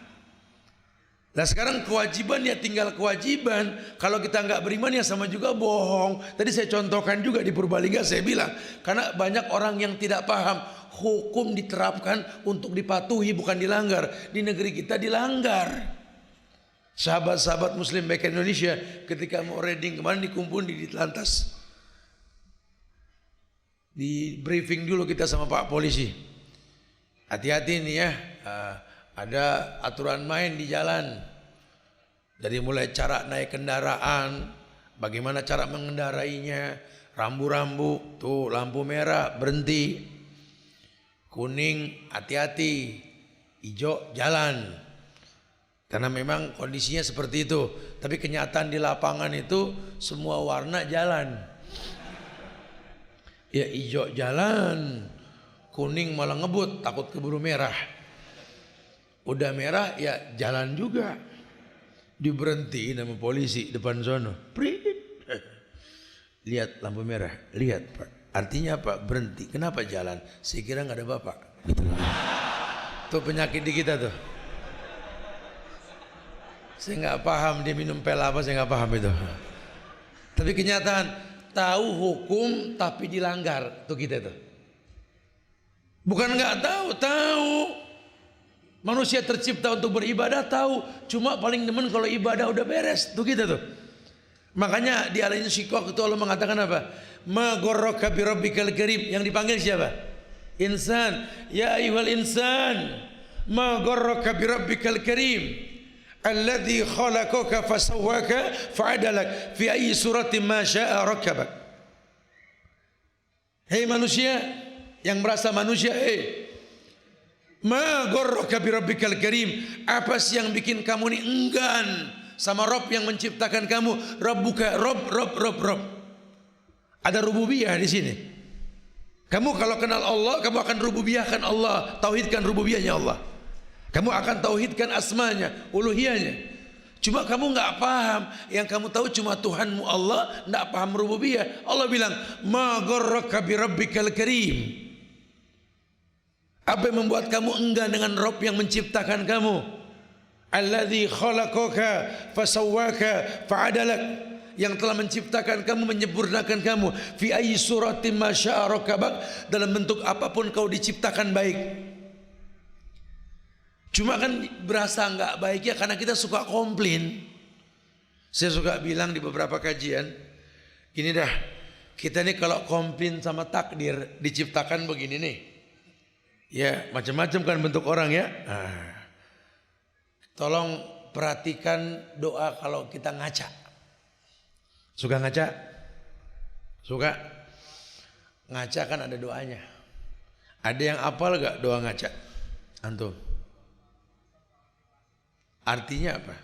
Nah sekarang kewajiban ya tinggal kewajiban. Kalau kita nggak beriman ya sama juga bohong. Tadi saya contohkan juga di Purbalingga, saya bilang karena banyak orang yang tidak paham hukum diterapkan untuk dipatuhi bukan dilanggar. Di negeri kita dilanggar. Sahabat-sahabat Muslim baik Indonesia ketika mau reading kemarin dikumpul di Ditlantas. Di briefing dulu kita sama Pak Polisi. Hati-hati nih ya, ada aturan main di jalan. Dari mulai cara naik kendaraan, bagaimana cara mengendarainya, rambu-rambu, tuh lampu merah berhenti, kuning hati-hati, hijau jalan. Karena memang kondisinya seperti itu. Tapi kenyataan di lapangan itu semua warna jalan. Ya hijau jalan, kuning malah ngebut takut keburu merah. Udah merah ya jalan juga. Diberhentiin sama polisi depan sono. Lihat lampu merah, lihat Pak. Artinya apa? Berhenti. Kenapa jalan? Saya kira nggak ada bapak. Gitu. Tuh penyakit di kita tuh. Saya nggak paham dia minum pil apa, saya nggak paham itu. Tapi kenyataan tahu hukum tapi dilanggar tuh kita tuh. Bukan nggak tahu, tahu. Manusia tercipta untuk beribadah tahu, cuma paling demen kalau ibadah udah beres tuh kita tuh. Makanya di Al Insyiqaq itu Allah mengatakan apa? Ma gharraka bi rabbikal karim. Yang dipanggil siapa? Insan. Ya ayyuhal insan, ma gharraka bi rabbikal karim. Alladzi khalaqaka fasawwaka fa'adalak fi ayyi suratin ma syaa rakkabak. Hei manusia yang merasa manusia, ma gharraka bi rabbikal karim. Apa sih yang bikin kamu ini enggan sama Rabb yang menciptakan kamu? Rabbuka Rabb. Ada rububiyah di sini. Kamu kalau kenal Allah, kamu akan rububiyahkan Allah, tauhidkan rububiyahnya Allah. Kamu akan tauhidkan asmanya, uluhiyahnya. Cuma kamu nggak paham, yang kamu tahu cuma Tuhanmu Allah, nggak paham rububiyah. Allah bilang, ma gharraka bi rabbikal karim. Apa yang membuat kamu enggan dengan Rabb yang menciptakan kamu? Alladzi khalaqaka fasawwaka fa'adalak. Yang telah menciptakan kamu, menyempurnakan kamu. Fi ayyi suratin ma syaa rakkabak. Dalam bentuk apapun kau diciptakan baik. Cuma kan berasa nggak baik ya karena kita suka komplain. Saya suka bilang di beberapa kajian, gini dah, kita nih kalau komplain sama takdir diciptakan begini nih, ya macam-macam kan bentuk orang ya. Tolong perhatikan doa kalau kita ngaca. Suka ngaca? Suka? Ngaca kan ada doanya. Ada yang hafal gak doa ngaca? Antum? Artinya apa?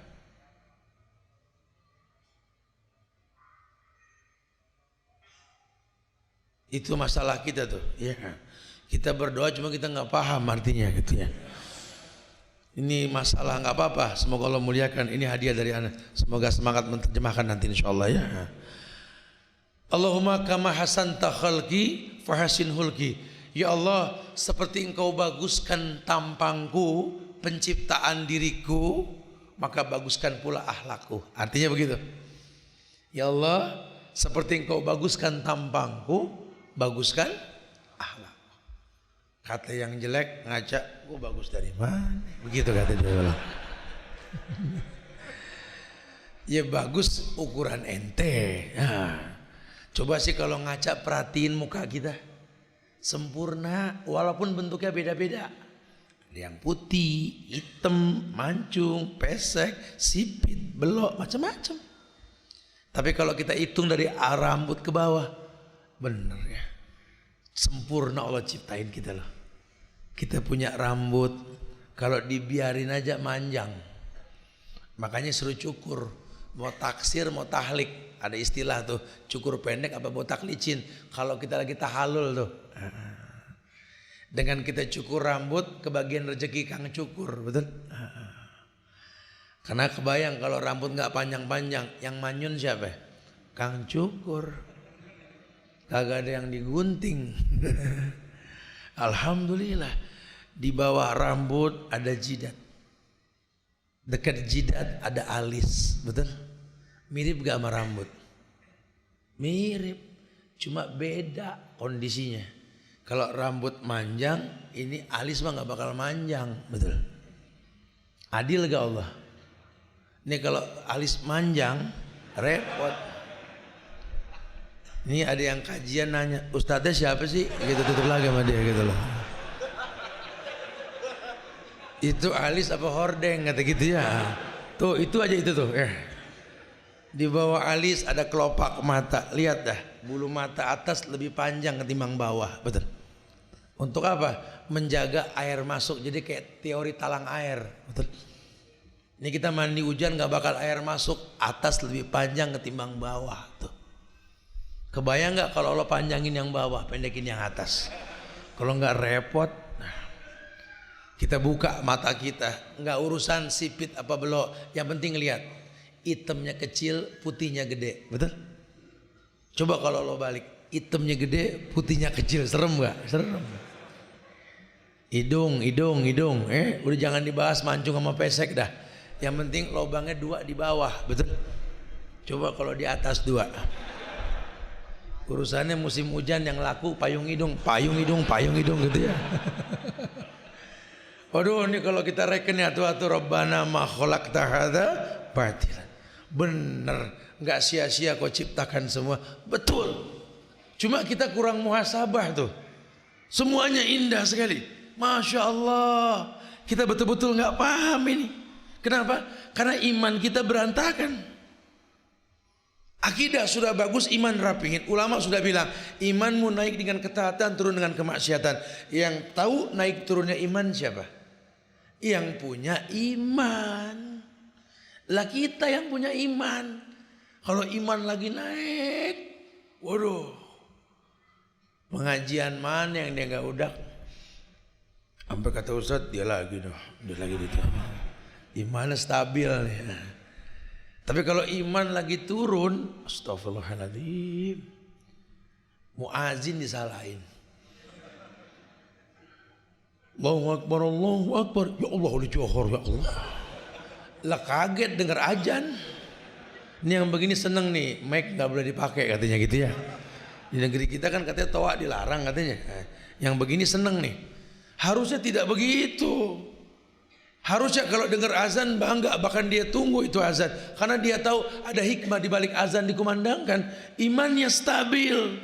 Itu masalah kita tuh. Ya. Kita berdoa cuma kita nggak paham artinya gitu ya. Ini masalah nggak apa-apa. Semoga Allah muliakan. Ini hadiah dari Anda. Semoga semangat menerjemahkan nanti insyaallah ya. Allahumma kama hasanta khalqi fahasin hulki. Ya Allah, seperti Engkau baguskan tampangku, penciptaan diriku, maka baguskan pula akhlakku. Artinya begitu. Ya Allah, seperti Engkau baguskan tampangku, baguskan akhlak. Kata yang jelek ngaca, gua bagus dari mana? Begitu kata dia. Ya bagus ukuran ente. Nah, coba sih kalau ngaca perhatiin muka kita, sempurna walaupun bentuknya beda-beda. Ada yang putih, hitam, mancung, pesek, sipit, belok, macam-macam. Tapi kalau kita hitung dari rambut ke bawah, bener ya. Sempurna Allah ciptain kita loh. Kita punya rambut, kalau dibiarin aja manjang. Makanya suruh cukur. Mau taksir, mau tahlik. Ada istilah tuh, cukur pendek apa botak licin. Kalau kita lagi tahalul tuh. Dengan kita cukur rambut, kebagian rezeki kang cukur, betul? Karena kebayang kalau rambut nggak panjang-panjang, yang manyun siapa? Kang cukur. Kagak ada yang digunting. Alhamdulillah, di bawah rambut ada jidat, dekat jidat ada alis, betul? Mirip gak sama rambut? Mirip, cuma beda kondisinya. Kalau rambut manjang, ini alis mah gak bakal manjang, betul? Adil gak Allah? Ini kalau alis manjang, repot. Ini ada yang kajian nanya, ustadznya siapa sih? Gitu tutup lagi sama dia gitu loh. Itu alis apa hordeng kata gitu ya. Tuh itu aja itu tuh. Di bawah alis ada kelopak mata. Lihat dah, bulu mata atas lebih panjang ketimbang bawah, betul. Untuk apa? Menjaga air masuk. Jadi kayak teori talang air, betul. Ini kita mandi hujan gak bakal air masuk, atas lebih panjang ketimbang bawah tuh. Kebayang gak kalau Allah panjangin yang bawah, pendekin yang atas? Kalau gak repot. Kita buka mata kita, nggak urusan sipit apa belok, yang penting lihat hitamnya kecil, putihnya gede, betul? Coba kalau lo balik, hitamnya gede, putihnya kecil, serem nggak? Serem. Hidung, udah jangan dibahas mancung sama pesek dah. Yang penting lubangnya 2 di bawah, betul? Coba kalau di atas 2. Urusannya musim hujan yang laku payung hidung gitu ya. Waduh, ini kalau kita reken ya tuh Rabbana ma khalaqta hadza batilan. Bener, enggak sia-sia kau ciptakan semua. Betul. Cuma kita kurang muhasabah tuh. Semuanya indah sekali. Masya Allah. Kita betul-betul enggak paham ini. Kenapa? Karena iman kita berantakan. Akidah sudah bagus, iman rapingin. Ulama sudah bilang, imanmu naik dengan ketaatan, turun dengan kemaksiatan. Yang tahu naik turunnya iman siapa? Yang punya iman. Lah kita yang punya iman. Kalau iman lagi naik, waduh, pengajian mana yang dia nggak udak? Sampai kata Ustadz dia lagi gitu. Imannya stabil nih. Tapi kalau iman lagi turun, astagfirullahaladzim, muazin disalahin. Allahu Akbar, ya Allah udah johor, ya Allah. Lah kaget dengar azan. Ini yang begini seneng nih, mic nggak boleh dipakai katanya gitu ya. Di negeri kita kan katanya toa dilarang katanya. Yang begini seneng nih. Harusnya tidak begitu. Harusnya kalau dengar azan bangga, bahkan dia tunggu itu azan, karena dia tahu ada hikmah di balik azan dikumandangkan. Imannya stabil.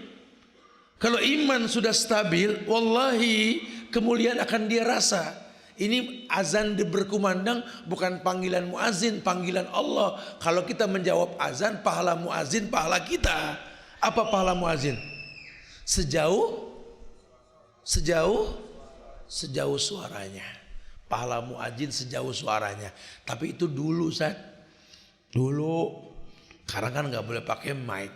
Kalau iman sudah stabil, wallahi kemuliaan akan dia rasa. Ini azan berkumandang bukan panggilan muazin, panggilan Allah. Kalau kita menjawab azan, pahala muazin, pahala kita. Apa pahala muazin? Sejauh suaranya. Pahala muazin sejauh suaranya. Tapi itu dulu, Ustaz. Dulu. Sekarang kan nggak boleh pakai mic.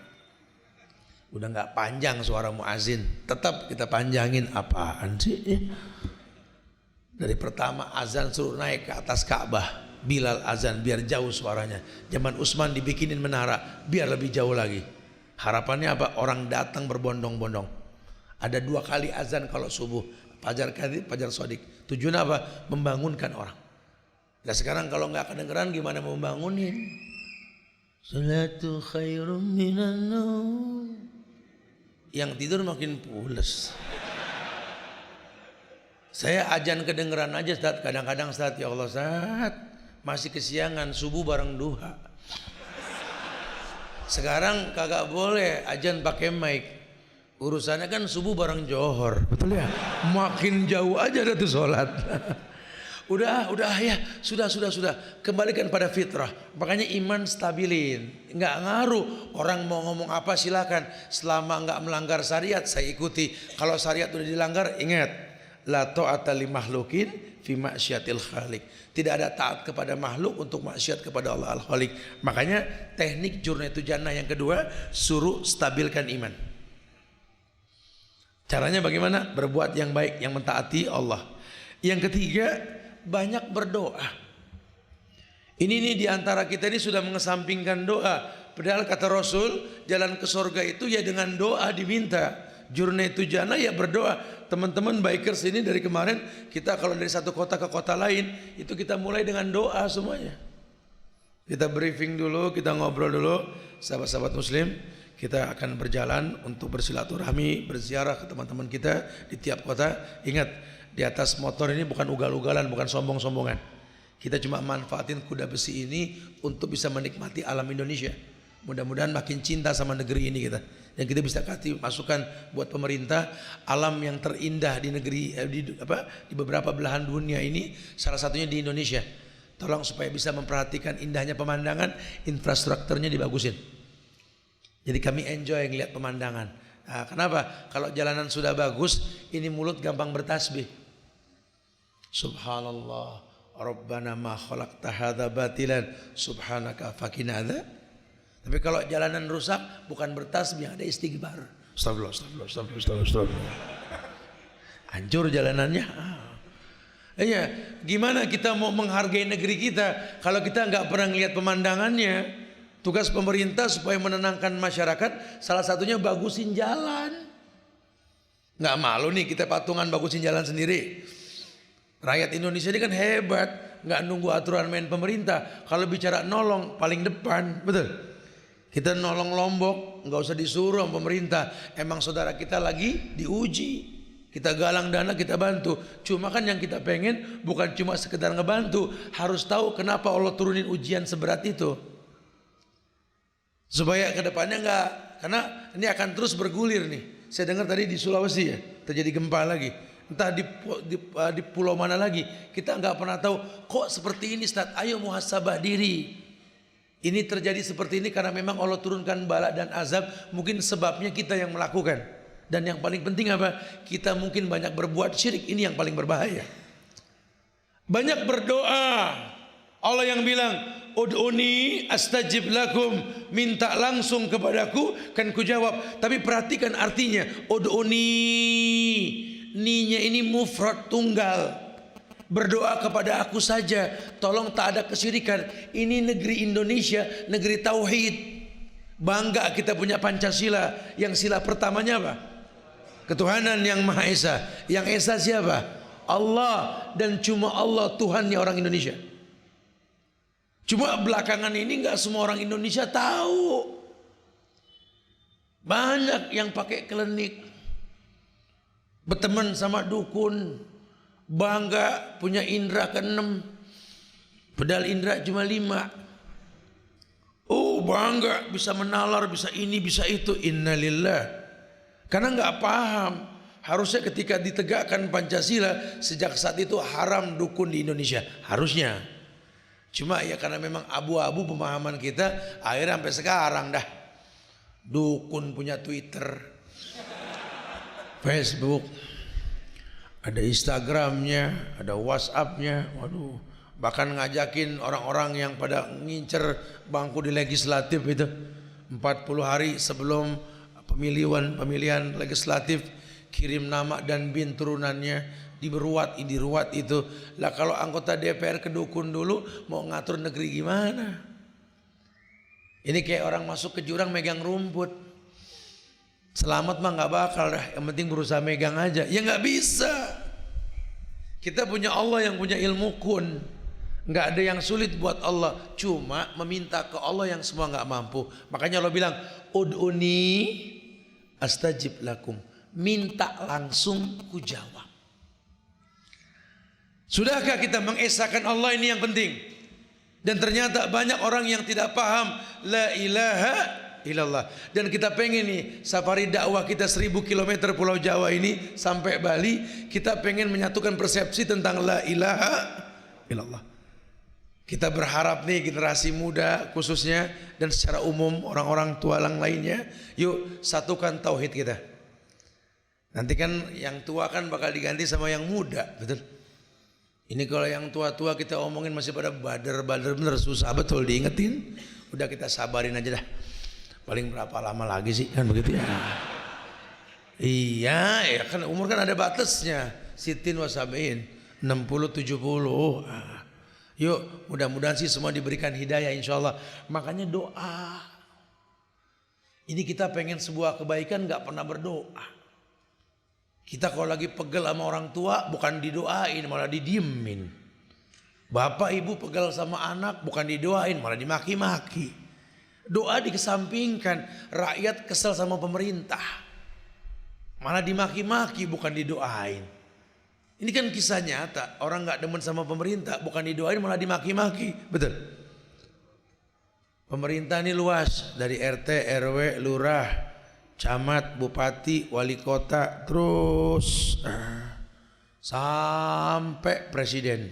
Udah nggak panjang suara muazin. Tetap kita panjangin. Apaan sih? Dari pertama azan suruh naik ke atas Ka'bah. Bilal azan biar jauh suaranya. Zaman Utsman dibikinin menara biar lebih jauh lagi. Harapannya apa? Orang datang berbondong-bondong. Ada 2 kali azan kalau subuh. Fajar kadhib, fajar shadiq. Tujuan apa? Membangunkan orang. Nah sekarang kalau nggak kedengeran gimana mau membangunin? Salatu khairum minan naum. Yang tidur makin pules. Saya ajan kedengeran aja Ustaz. Kadang-kadang Ustaz, ya Allah Ustaz, masih kesiangan subuh bareng duha. Sekarang kagak boleh ajan pakai mic. Urusannya kan subuh bareng johor. Betul ya? Makin jauh aja dah tuh sholat. Udah ya, sudah. Kembalikan pada fitrah. Makanya iman stabilin. Nggak ngaruh. Orang mau ngomong apa silakan. Selama nggak melanggar syariat saya ikuti. Kalau syariat udah dilanggar, ingat. La ta'ata li makhlukin fi ma'syiatil khaliq. Tidak ada taat kepada makhluk untuk maksiat kepada Allah Al-Khaliq. Makanya teknik Jurnatu Jannah yang kedua, suruh stabilkan iman. Caranya bagaimana? Berbuat yang baik, yang mentaati Allah. Yang ketiga, banyak berdoa. Ini diantara kita ini sudah mengesampingkan doa. Padahal kata Rasul, jalan ke surga itu ya dengan doa diminta. Jurnatu Jannah ya berdoa. Teman-teman bikers ini dari kemarin kita kalau dari satu kota ke kota lain itu kita mulai dengan doa semuanya. Kita briefing dulu, kita ngobrol dulu, sahabat-sahabat muslim. Kita akan berjalan untuk bersilaturahmi, berziarah ke teman-teman kita di tiap kota. Ingat, di atas motor ini bukan ugal-ugalan, bukan sombong-sombongan. Kita cuma manfaatin kuda besi ini untuk bisa menikmati alam Indonesia. Mudah-mudahan makin cinta sama negeri ini kita. Dan kita bisa kasih masukan buat pemerintah, alam yang terindah di negeri di beberapa belahan dunia ini, salah satunya di Indonesia. Tolong supaya bisa memperhatikan indahnya pemandangan, infrastrukturnya dibagusin. Jadi kami enjoy ngelihat pemandangan. Nah, kenapa? Kalau jalanan sudah bagus, ini mulut gampang bertasbih. Subhanallah, Rabbana ma khalaqta hadza batilan, subhanaka faqina adzab. Tapi kalau jalanan rusak, bukan bertasbih, ada istighfar. Astagfirullah. Hancur jalanannya. Iya, gimana kita mau menghargai negeri kita kalau kita nggak pernah ngelihat pemandangannya? Tugas pemerintah supaya menenangkan masyarakat, salah satunya bagusin jalan. Nggak malu nih kita patungan bagusin jalan sendiri. Rakyat Indonesia ini kan hebat, nggak nunggu aturan main pemerintah. Kalau bicara nolong paling depan, betul. Kita nolong Lombok, nggak usah disuruh sama pemerintah. Emang saudara kita lagi diuji. Kita galang dana, kita bantu. Cuma kan yang kita pengen bukan cuma sekedar ngebantu, harus tahu kenapa Allah turunin ujian seberat itu. Supaya kedepannya enggak, karena ini akan terus bergulir nih. Saya dengar tadi di Sulawesi ya, terjadi gempa lagi. Entah di pulau mana lagi. Kita enggak pernah tahu kok seperti ini Ustaz. Ayo muhasabah diri. Ini terjadi seperti ini karena memang Allah turunkan bala dan azab. Mungkin sebabnya kita yang melakukan. Dan yang paling penting apa? Kita mungkin banyak berbuat syirik. Ini yang paling berbahaya. Banyak berdoa. Allah yang bilang, ud'uni astajib lakum, minta langsung kepadaku kan kujawab. Tapi perhatikan artinya, ud'uni, ni-nya ini mufrad tunggal. Berdoa kepada aku saja, tolong tak ada kesyirikan. Ini negeri Indonesia, negeri tauhid. Bangga kita punya Pancasila. Yang sila pertamanya apa? Ketuhanan yang Maha Esa. Yang Esa siapa? Allah, dan cuma Allah Tuhannya orang Indonesia. Cuma belakangan ini nggak semua orang Indonesia tahu. Banyak yang pakai klinik, berteman sama dukun, bangga punya indera ke-6, padahal indera cuma 5. Oh bangga bisa menalar, bisa ini, bisa itu. Innalillah. Karena nggak paham. Harusnya ketika ditegakkan Pancasila, sejak saat itu haram dukun di Indonesia. Harusnya. Cuma ya karena memang abu-abu pemahaman kita, akhirnya sampai sekarang dah. Dukun punya Twitter, Facebook, ada Instagramnya, ada WhatsAppnya. Waduh, bahkan ngajakin orang-orang yang pada ngincer bangku di legislatif itu 40 hari sebelum pemilihan legislatif, kirim nama dan bin turunannya diruat itu. Lah kalau anggota DPR ke dukun dulu mau ngatur negeri gimana? Ini kayak orang masuk ke jurang megang rumput. Selamat mah nggak bakal dah, yang penting berusaha megang aja. Ya nggak bisa. Kita punya Allah yang punya ilmu kun. Nggak ada yang sulit buat Allah. Cuma meminta ke Allah yang semua nggak mampu. Makanya Allah bilang, ud'uni astajib lakum. Minta langsung ku jawab. Sudahkah kita mengesahkan Allah, ini yang penting. Dan ternyata banyak orang yang tidak paham la ilaha illallah. Dan kita pengen nih safari dakwah kita 1000 km Pulau Jawa ini sampai Bali, kita pengen menyatukan persepsi tentang la ilaha illallah. Kita berharap nih generasi muda khususnya dan secara umum orang-orang tua yang lainnya, yuk satukan tauhid kita. Nanti kan yang tua kan bakal diganti sama yang muda, betul? Ini kalau yang tua-tua kita omongin masih pada bader-bader, bener susah betul diingetin. Udah kita sabarin aja dah. Paling berapa lama lagi sih kan begitu ya? Iya, ya kan umur kan ada batasnya. Sitin wasabain 60-70. Yuk mudah-mudahan sih semua diberikan hidayah insyaallah. Makanya doa. Ini kita pengen sebuah kebaikan gak pernah berdoa. Kita kalau lagi pegel sama orang tua bukan didoain malah didiemin. Bapak ibu pegel sama anak bukan didoain malah dimaki-maki. Doa dikesampingkan. Rakyat kesel sama pemerintah malah dimaki-maki bukan didoain. Ini kan kisah nyata. Orang gak demen sama pemerintah bukan didoain malah dimaki-maki. Betul. Pemerintah ini luas. Dari RT, RW, lurah, camat, bupati, wali kota, terus sampai presiden.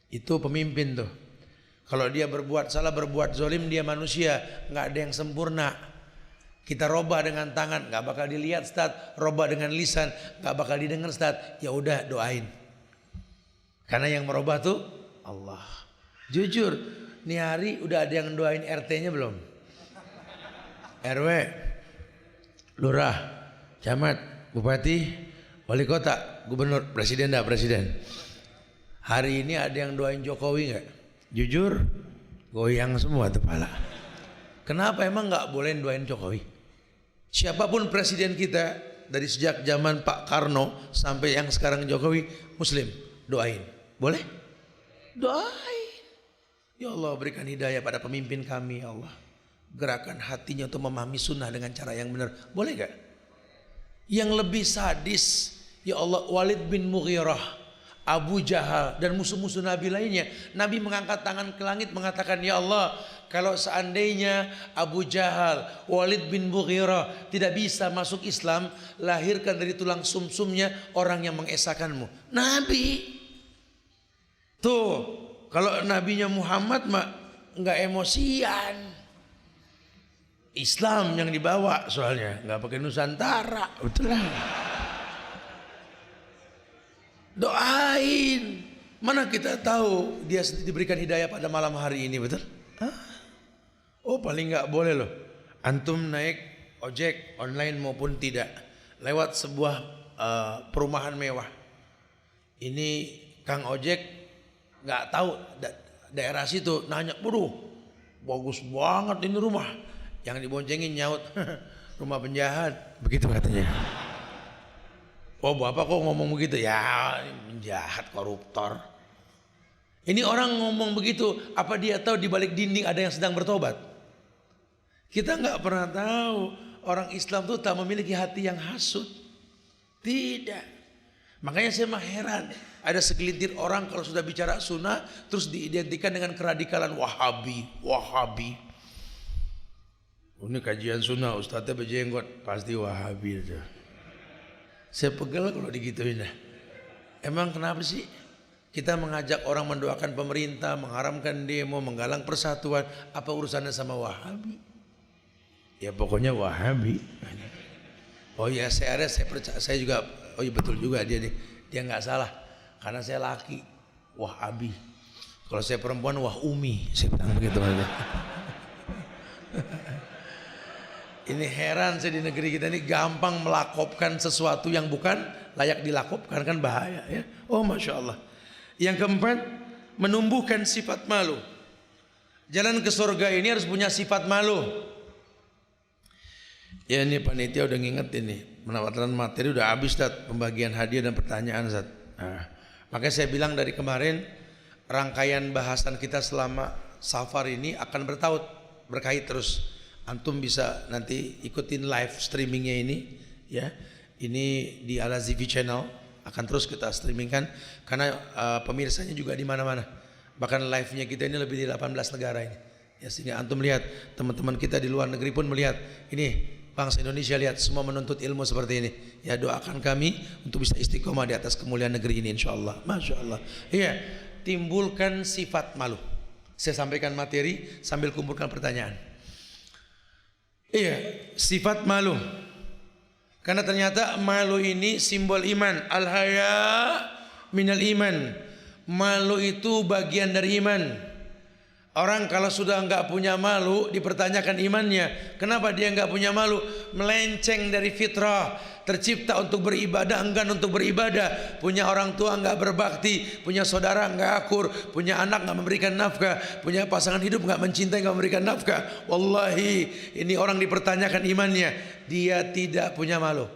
Itu pemimpin tuh. Kalau dia berbuat salah, berbuat zolim, dia manusia, nggak ada yang sempurna. Kita robah dengan tangan, nggak bakal dilihat Ustaz. Robah dengan lisan, nggak bakal didengar Ustaz. Ya udah doain. Karena yang merubah tuh Allah. Jujur, nih hari udah ada yang doain RT-nya belum? RW, lurah, camat, bupati, wali kota, gubernur, presiden dah presiden. Hari ini ada yang doain Jokowi nggak? Jujur, goyang semua kepala. Kenapa emang nggak boleh doain Jokowi? Siapapun presiden kita dari sejak zaman Pak Karno sampai yang sekarang Jokowi, Muslim, doain. Boleh? Doain. Ya Allah berikan hidayah pada pemimpin kami ya Allah. Gerakan hatinya untuk memahami sunnah dengan cara yang benar. Boleh gak? Yang lebih sadis, ya Allah, Walid bin Mughirah, Abu Jahal dan musuh-musuh Nabi lainnya. Nabi mengangkat tangan ke langit mengatakan, ya Allah, kalau seandainya Abu Jahal, Walid bin Mughirah tidak bisa masuk Islam, lahirkan dari tulang sumsumnya orang yang mengesahkanmu. Nabi. Tuh, kalau nabinya Muhammad mah nggak emosian. Islam yang dibawa soalnya, nggak pakai Nusantara, betul lah. Doain. Mana kita tahu dia diberikan hidayah pada malam hari ini, betul? Hah? Oh paling nggak boleh loh. Antum naik ojek online maupun tidak lewat sebuah perumahan mewah. Ini Kang ojek nggak tahu daerah situ, nanya, waduh bagus banget ini rumah. Yang diboncengin nyaut, rumah penjahat, begitu katanya. Oh bapak kok ngomong begitu? Ya penjahat, koruptor. Ini orang ngomong begitu, apa dia tahu di balik dinding ada yang sedang bertobat? Kita nggak pernah tahu. Orang Islam tuh tak memiliki hati yang hasut. Tidak. Makanya saya mah heran. Ada segelintir orang kalau sudah bicara sunnah terus diidentikan dengan keradikalan Wahabi. Ini kajian sunnah, ustadznya berjenggot, pasti Wahabi aja. Saya pegel kalau digituin dah. Emang kenapa sih kita mengajak orang mendoakan pemerintah, mengharamkan demo, menggalang persatuan, apa urusannya sama Wahabi? Ya pokoknya Wahabi. Oh iya saya percaya, saya juga, oh iya betul juga dia nggak salah karena saya laki, Wahabi. Kalau saya perempuan wah umi, saya bilang begitu aja. Ini heran saya di negeri kita ini gampang melakopkan sesuatu yang bukan layak dilakopkan, kan bahaya ya. Oh masya Allah. Yang keempat, menumbuhkan sifat malu. Jalan ke surga ini harus punya sifat malu. Ya ini panitia udah nginget ini, menawarkan materi udah habis Ustaz, pembagian hadiah dan pertanyaan Ustaz. Nah, makanya saya bilang dari kemarin rangkaian bahasan kita selama safar ini akan berkait terus. Antum bisa nanti ikutin live streamingnya ini ya. Ini di Al Azizi Channel akan terus kita streamingkan karena pemirsanya juga di mana-mana. Bahkan live-nya kita ini lebih di 18 negara ini. Ya sehingga antum lihat, teman-teman kita di luar negeri pun melihat ini. Bangsa Indonesia lihat semua menuntut ilmu seperti ini. Ya doakan kami untuk bisa istiqomah di atas kemuliaan negeri ini insyaallah. Masya Allah. Iya, timbulkan sifat malu. Saya sampaikan materi sambil kumpulkan pertanyaan. Iya, sifat malu. Karena ternyata malu ini simbol iman. Al-haya minal iman. Malu itu bagian dari iman. Orang kalau sudah enggak punya malu dipertanyakan imannya. Kenapa dia enggak punya malu? Melenceng dari fitrah. Tercipta untuk beribadah, enggan untuk beribadah. Punya orang tua enggak berbakti, punya saudara enggak akur, punya anak enggak memberikan nafkah, punya pasangan hidup enggak mencintai, enggak memberikan nafkah. Wallahi, ini orang dipertanyakan imannya. Dia tidak punya malu.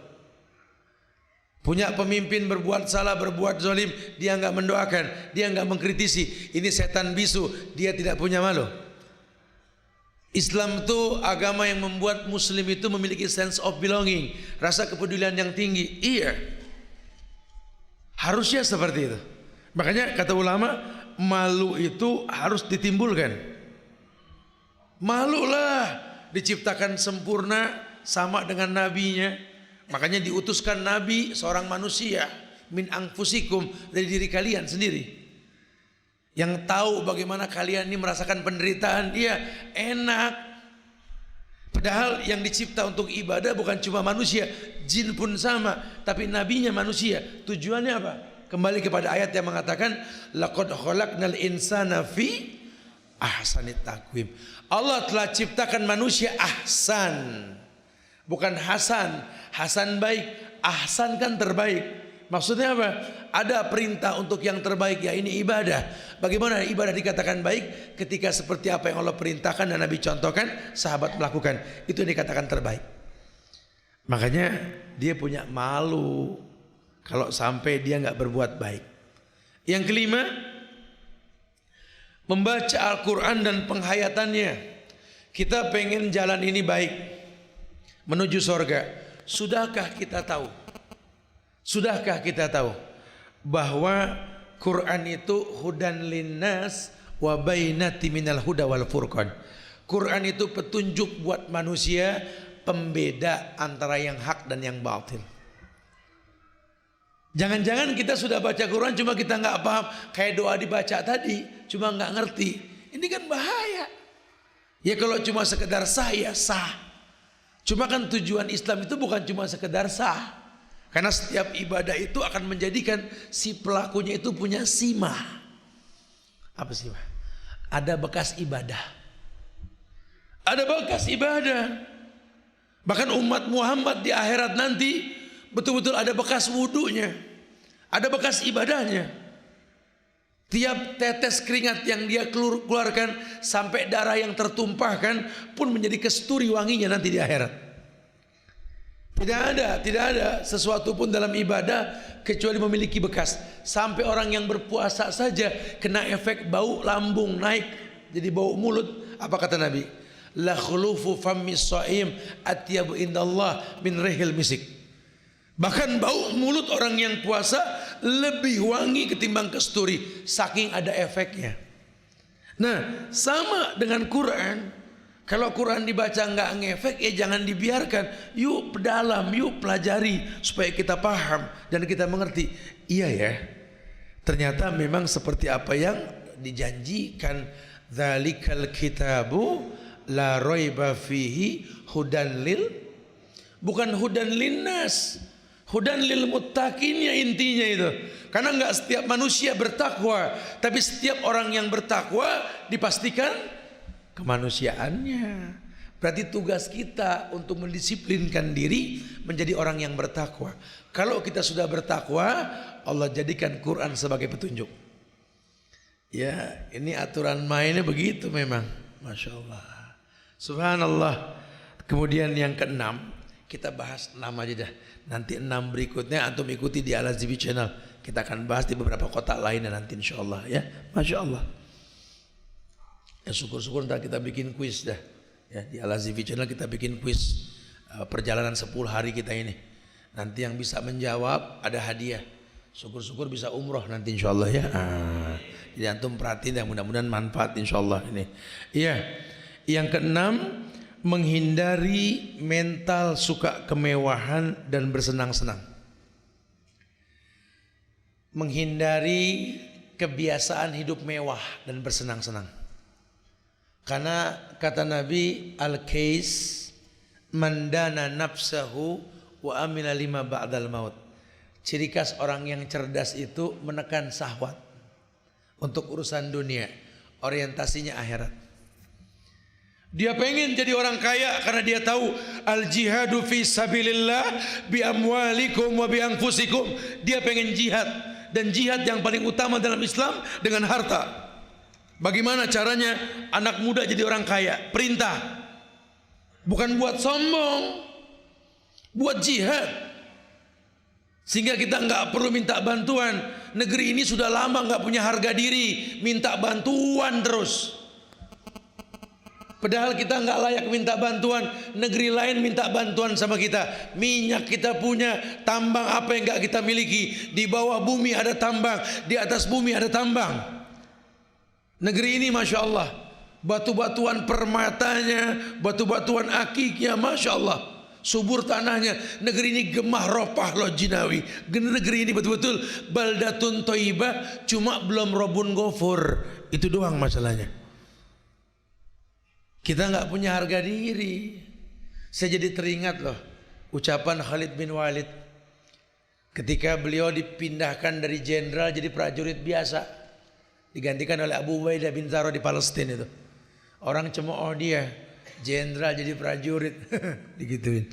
Punya pemimpin berbuat salah, berbuat zalim, dia enggak mendoakan, dia enggak mengkritisi. Ini setan bisu, dia tidak punya malu. Islam itu agama yang membuat muslim itu memiliki sense of belonging, rasa kepedulian yang tinggi. Iya, harusnya seperti itu. Makanya kata ulama, malu itu harus ditimbulkan. Malulah, diciptakan sempurna sama dengan nabinya. Makanya diutuskan Nabi seorang manusia min anfusikum, dari diri kalian sendiri, yang tahu bagaimana kalian ini merasakan penderitaan. Dia enak. Padahal yang dicipta untuk ibadah bukan cuma manusia, jin pun sama, tapi nabinya manusia. Tujuannya apa? Kembali kepada ayat yang mengatakan laqad khalaqnal insana fi ahsanit taqwim. Allah telah ciptakan manusia ahsan, bukan hasan. Hasan baik, ahsan kan terbaik. Maksudnya apa? Ada perintah untuk yang terbaik, ya ini ibadah. Bagaimana ibadah dikatakan baik? Ketika seperti apa yang Allah perintahkan dan Nabi contohkan, sahabat melakukan. Itu yang dikatakan terbaik. Makanya dia punya malu kalau sampai dia nggak berbuat baik. Yang kelima, membaca Al-Quran dan penghayatannya. Kita pengen jalan ini baik menuju surga. Sudahkah kita tahu? Sudahkah kita tahu bahwa Quran itu hudan linnas wa bainati minal huda wal furqan. Quran itu petunjuk buat manusia, pembeda antara yang hak dan yang batil. Jangan-jangan kita sudah baca Quran cuma kita nggak paham, kayak doa dibaca tadi cuma nggak ngerti. Ini kan bahaya. Ya kalau cuma sekedar sah ya sah. Cuma kan tujuan Islam itu bukan cuma sekedar sah. Karena setiap ibadah itu akan menjadikan si pelakunya itu punya simah. Apa simah? Ada bekas ibadah. Ada bekas ibadah. Bahkan umat Muhammad di akhirat nanti betul-betul ada bekas wudunya. Ada bekas ibadahnya. Tiap tetes keringat yang dia keluarkan sampai darah yang tertumpahkan pun menjadi kesturi wanginya nanti di akhirat. Tidak ada sesuatu pun dalam ibadah kecuali memiliki bekas. Sampai orang yang berpuasa saja kena efek bau lambung naik jadi bau mulut. Apa kata Nabi? La khulufu fammis shaim atyabu indallah min rihil misik. Bahkan bau mulut orang yang puasa lebih wangi ketimbang kesturi, saking ada efeknya. Nah, sama dengan Quran. Kalau Quran dibaca nggak ngefek, ya jangan dibiarkan. Yuk pedalam, yuk pelajari supaya kita paham dan kita mengerti. Iya ya, ternyata memang seperti apa yang dijanjikan. Dzalikal kitabu la raiba fihi hudan lil, bukan hudan linnas, hudan lil muttaqinnya intinya itu. Karena enggak setiap manusia bertakwa, tapi setiap orang yang bertakwa dipastikan kemanusiaannya. Berarti tugas kita untuk mendisiplinkan diri menjadi orang yang bertakwa. Kalau kita sudah bertakwa, Allah jadikan Quran sebagai petunjuk. Ya, ini aturan mainnya begitu memang. Masya Allah, subhanallah. Kemudian yang keenam, kita bahas 6 aja dah. Nanti 6 berikutnya antum ikuti di Al-Azibi Channel. Kita akan bahas di beberapa kota lainnya nanti insya Allah ya. Masya Allah. Ya syukur-syukur ntar kita bikin kuis dah. Ya, di Al-Azibi Channel kita bikin kuis perjalanan 10 hari kita ini. Nanti yang bisa menjawab ada hadiah. Syukur-syukur bisa umroh nanti insya Allah ya. Jadi antum perhatiin ya, mudah-mudahan manfaat insya Allah ini. Iya. Yang keenam, menghindari mental suka kemewahan dan bersenang-senang. Menghindari kebiasaan hidup mewah dan bersenang-senang. Karena kata Nabi, al-kais mandana nafsahu wa amila lima ba'dal maut. Ciri khas orang yang cerdas itu menekan syahwat untuk urusan dunia, orientasinya akhirat. Dia pengen jadi orang kaya karena dia tahu al-jihadu fi sabilillah bi amwalikum wa bi anfusikum. Dia pengen jihad, dan jihad yang paling utama dalam Islam dengan harta. Bagaimana caranya anak muda jadi orang kaya? Perintah. Bukan buat sombong, buat jihad. Sehingga kita enggak perlu minta bantuan. Negeri ini sudah lama enggak punya harga diri, minta bantuan terus. Padahal kita enggak layak minta bantuan. Negeri lain minta bantuan sama kita. Minyak kita punya, tambang apa yang enggak kita miliki. Di bawah bumi ada tambang, di atas bumi ada tambang. Negeri ini Masya Allah, batu-batuan permatanya, batu-batuan akiknya Masya Allah, subur tanahnya. Negeri ini gemah ropah loh jinawi. Negeri ini betul-betul baldatun toibah, cuma belum robun gofur. Itu doang masalahnya. Kita nggak punya harga diri. Saya jadi teringat loh ucapan Khalid bin Walid ketika beliau dipindahkan dari jenderal jadi prajurit biasa, digantikan oleh Abu Ubaidah bin Jarrah di Palestina itu. Orang cemooh dia, jenderal jadi prajurit, digituin.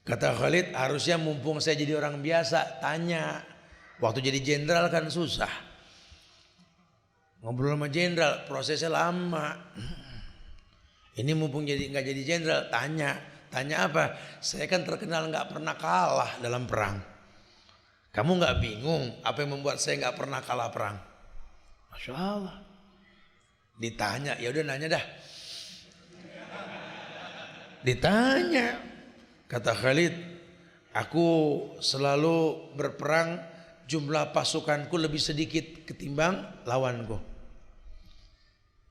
Kata Khalid, harusnya mumpung saya jadi orang biasa, tanya. Waktu jadi jenderal kan susah. Ngobrol sama jenderal, prosesnya lama. Ini mumpung nggak jadi jenderal, tanya. Tanya apa? Saya kan terkenal nggak pernah kalah dalam perang. Kamu nggak bingung apa yang membuat saya nggak pernah kalah perang? Masya Allah. Ditanya, ya udah nanya dah. Ditanya, kata Khalid, aku selalu berperang, jumlah pasukanku lebih sedikit ketimbang lawanku.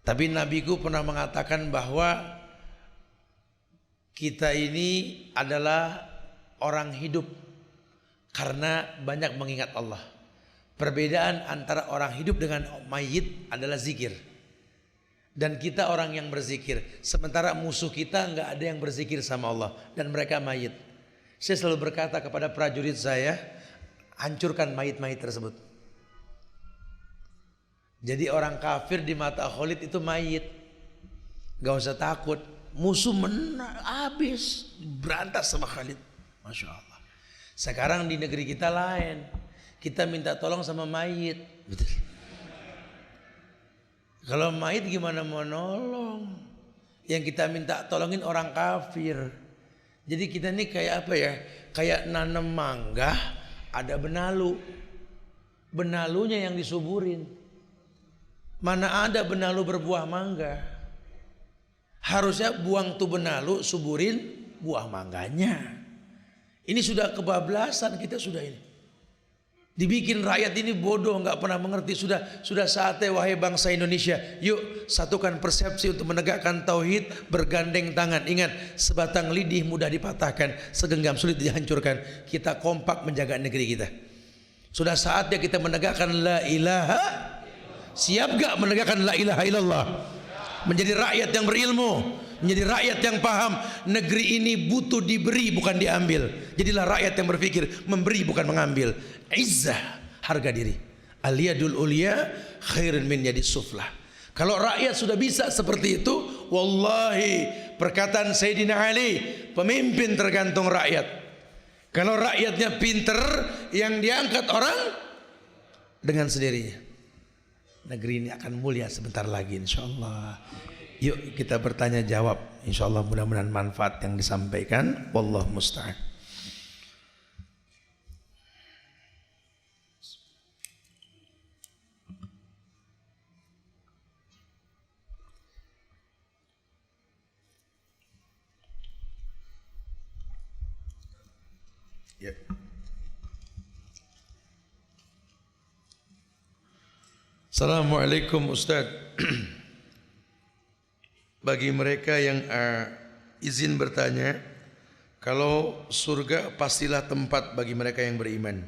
Tapi nabiku pernah mengatakan bahwa kita ini adalah orang hidup karena banyak mengingat Allah. Perbedaan antara orang hidup dengan mayit adalah zikir. Dan kita orang yang berzikir. Sementara musuh kita enggak ada yang berzikir sama Allah. Dan mereka mayit. Saya selalu berkata kepada prajurit saya, hancurkan mayit-mayit tersebut. Jadi orang kafir di mata Khalid itu mayit. Gak usah takut. Musuh menang, habis. Berantas sama Khalid. Masya Allah. Sekarang di negeri kita lain. Kita minta tolong sama mayit. Betul. Kalau mayit gimana mau nolong? Yang kita minta tolongin orang kafir. Jadi kita ini kayak apa ya? Kayak nanam mangga, ada benalu. Benalunya yang disuburin. Mana ada benalu berbuah mangga? Harusnya buang tuh benalu, suburin buah mangganya. Ini sudah kebablasan kita sudah ini. Dibikin rakyat ini bodoh, nggak pernah mengerti. Sudah saatnya wahai bangsa Indonesia, yuk satukan persepsi untuk menegakkan tauhid, bergandeng tangan. Ingat, sebatang lidih mudah dipatahkan, segenggam sulit dihancurkan. Kita kompak menjaga negeri kita. Sudah saatnya kita menegakkan la ilaha. Siap gak menegakkan la ilaha illallah? menjadi rakyat yang berilmu, menjadi rakyat yang paham. Negeri ini butuh diberi bukan diambil. Jadilah rakyat yang berpikir memberi bukan mengambil. Izzah, harga diri. Al-yadul ulya khairun min yadis suflah. Kalau rakyat sudah bisa seperti itu, wallahi, perkataan Sayyidina Ali, pemimpin tergantung rakyat. Kalau rakyatnya pinter, yang diangkat orang dengan sendirinya. Negeri ini akan mulia sebentar lagi insyaallah. Yuk kita bertanya jawab, insyaallah mudah-mudahan manfaat yang disampaikan. Wallahu musta'an. Ya. Assalamualaikum Ustaz. Bagi mereka yang izin bertanya, kalau surga pastilah tempat bagi mereka yang beriman,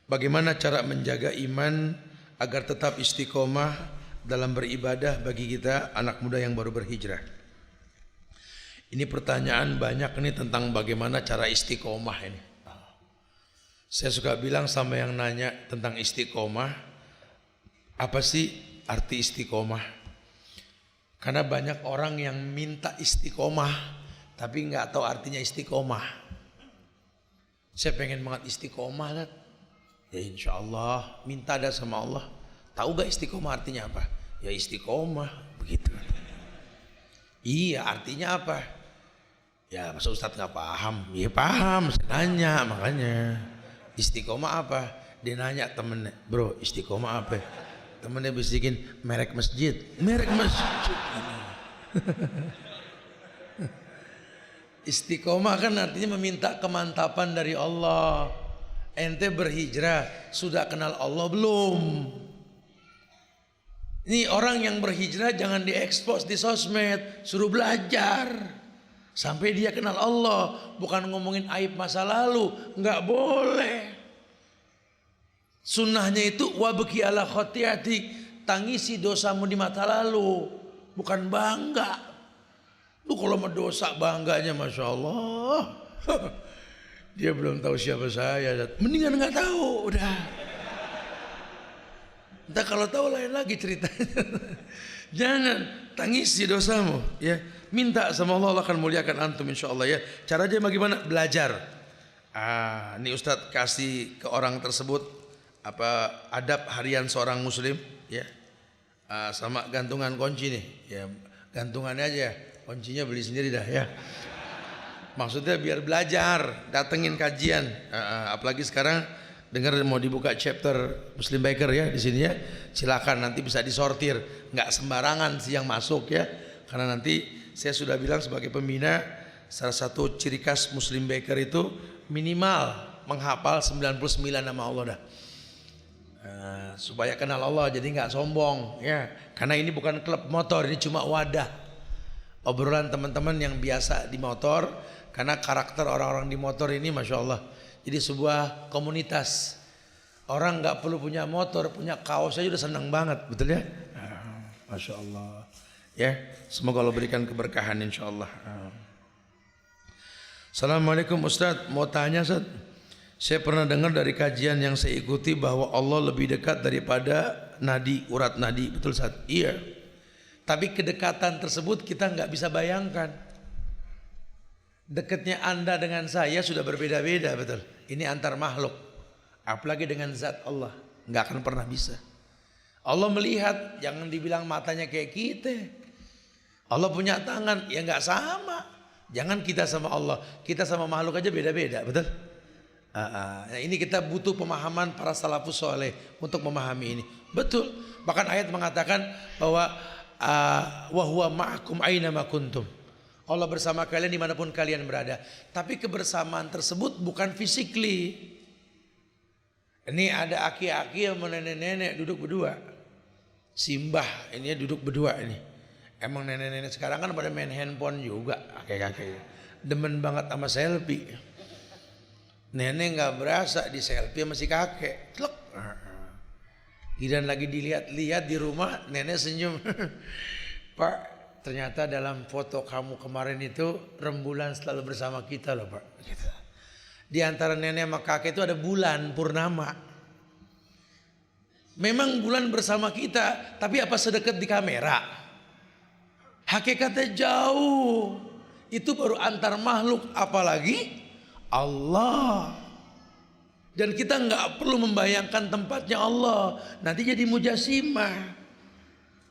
bagaimana cara menjaga iman agar tetap istiqomah dalam beribadah bagi kita anak muda yang baru berhijrah? Ini pertanyaan banyak nih tentang bagaimana cara istiqomah ini. Saya suka bilang sama yang nanya tentang istiqomah, apa sih arti istiqomah? Karena banyak orang yang minta istiqomah tapi nggak tahu artinya istiqomah. Saya pengen banget istiqomah kan? Ya insya Allah minta dah sama Allah. Tahu gak istiqomah artinya apa? Ya istiqomah begitu. Iya artinya apa? Ya masa Ustadz nggak paham? Ya paham, saya nanya makanya. Istiqomah apa? Dia nanya temennya, bro istiqomah apa? Temennya bisikin merek masjid. Merek masjid. Istiqomah kan artinya meminta kemantapan dari Allah. Ente berhijrah sudah kenal Allah belum? Ini orang yang berhijrah jangan diekspos di sosmed, suruh belajar sampai dia kenal Allah, bukan ngomongin aib masa lalu, nggak boleh. Sunnahnya itu wabki ala khotiatik, tangisi dosamu di masa lalu, bukan bangga. Lu kalau mau dosa bangganya masya Allah, dia belum tahu siapa saya, mendingan nggak tahu udah. Entah kalau tahu lain lagi ceritanya. Jangan tangisi dosamu, ya. Minta sama Allah, Allah akan muliakan antum insyaallah ya. Caranya bagaimana? Belajar. Ini Ustadz kasih ke orang tersebut apa adab harian seorang muslim ya. Sama gantungan kunci nih. Ya, gantungannya aja. Kuncinya beli sendiri dah ya. Maksudnya biar belajar, datengin kajian. Apalagi sekarang dengar mau dibuka chapter Muslim Baker ya di sini ya. Silakan nanti bisa disortir, nggak sembarangan sih yang masuk ya. Karena nanti saya sudah bilang sebagai pembina, salah satu ciri khas Muslim Baker itu minimal menghafal 99 nama Allah dah. Supaya kenal Allah jadi nggak sombong ya. Karena ini bukan klub motor, ini cuma wadah obrolan teman-teman yang biasa di motor. Karena karakter orang-orang di motor ini masya Allah. Jadi sebuah komunitas. Orang nggak perlu punya motor, punya kaos aja udah senang banget, betul ya? Masya Allah. Ya, semoga Allah berikan keberkahan insyaallah. Assalamualaikum Ustadz, mau tanya Ustadz. Saya pernah dengar dari kajian yang saya ikuti bahwa Allah lebih dekat daripada nadi, urat nadi, betul Ustadz? Iya. Tapi kedekatan tersebut kita nggak bisa bayangkan. Dekatnya Anda dengan saya sudah berbeda-beda, betul. Ini antar makhluk. Apalagi dengan zat Allah, nggak akan pernah bisa. Allah melihat, jangan dibilang matanya kayak kita. Allah punya tangan, ya nggak sama. Jangan kita sama Allah, kita sama makhluk aja beda-beda, betul? Nah ini kita butuh pemahaman para salafus soleh untuk memahami ini. Betul. Bahkan ayat mengatakan bahwa wa huwa ma'akum aina ma kuntum. Allah bersama kalian dimanapun kalian berada. Tapi kebersamaan tersebut bukan physically. Ini ada aki-aki sama nenek-nenek duduk berdua. Simbah ini duduk berdua ini. Emang nenek-nenek sekarang kan pada main handphone juga, kakek-kakek. Demen banget sama selfie. Nenek nggak berasa di selfie sama si kakek. Tlek. Dan lagi dilihat-lihat di rumah, nenek senyum. Pak, ternyata dalam foto kamu kemarin itu rembulan selalu bersama kita loh Pak. Gitu. Di antara nenek sama kakek itu ada bulan purnama. Memang bulan bersama kita, tapi apa sedekat di kamera? Hakikatnya jauh. Itu baru antar makhluk, apalagi Allah. Dan kita nggak perlu membayangkan tempatnya Allah. Nanti jadi mujassimah.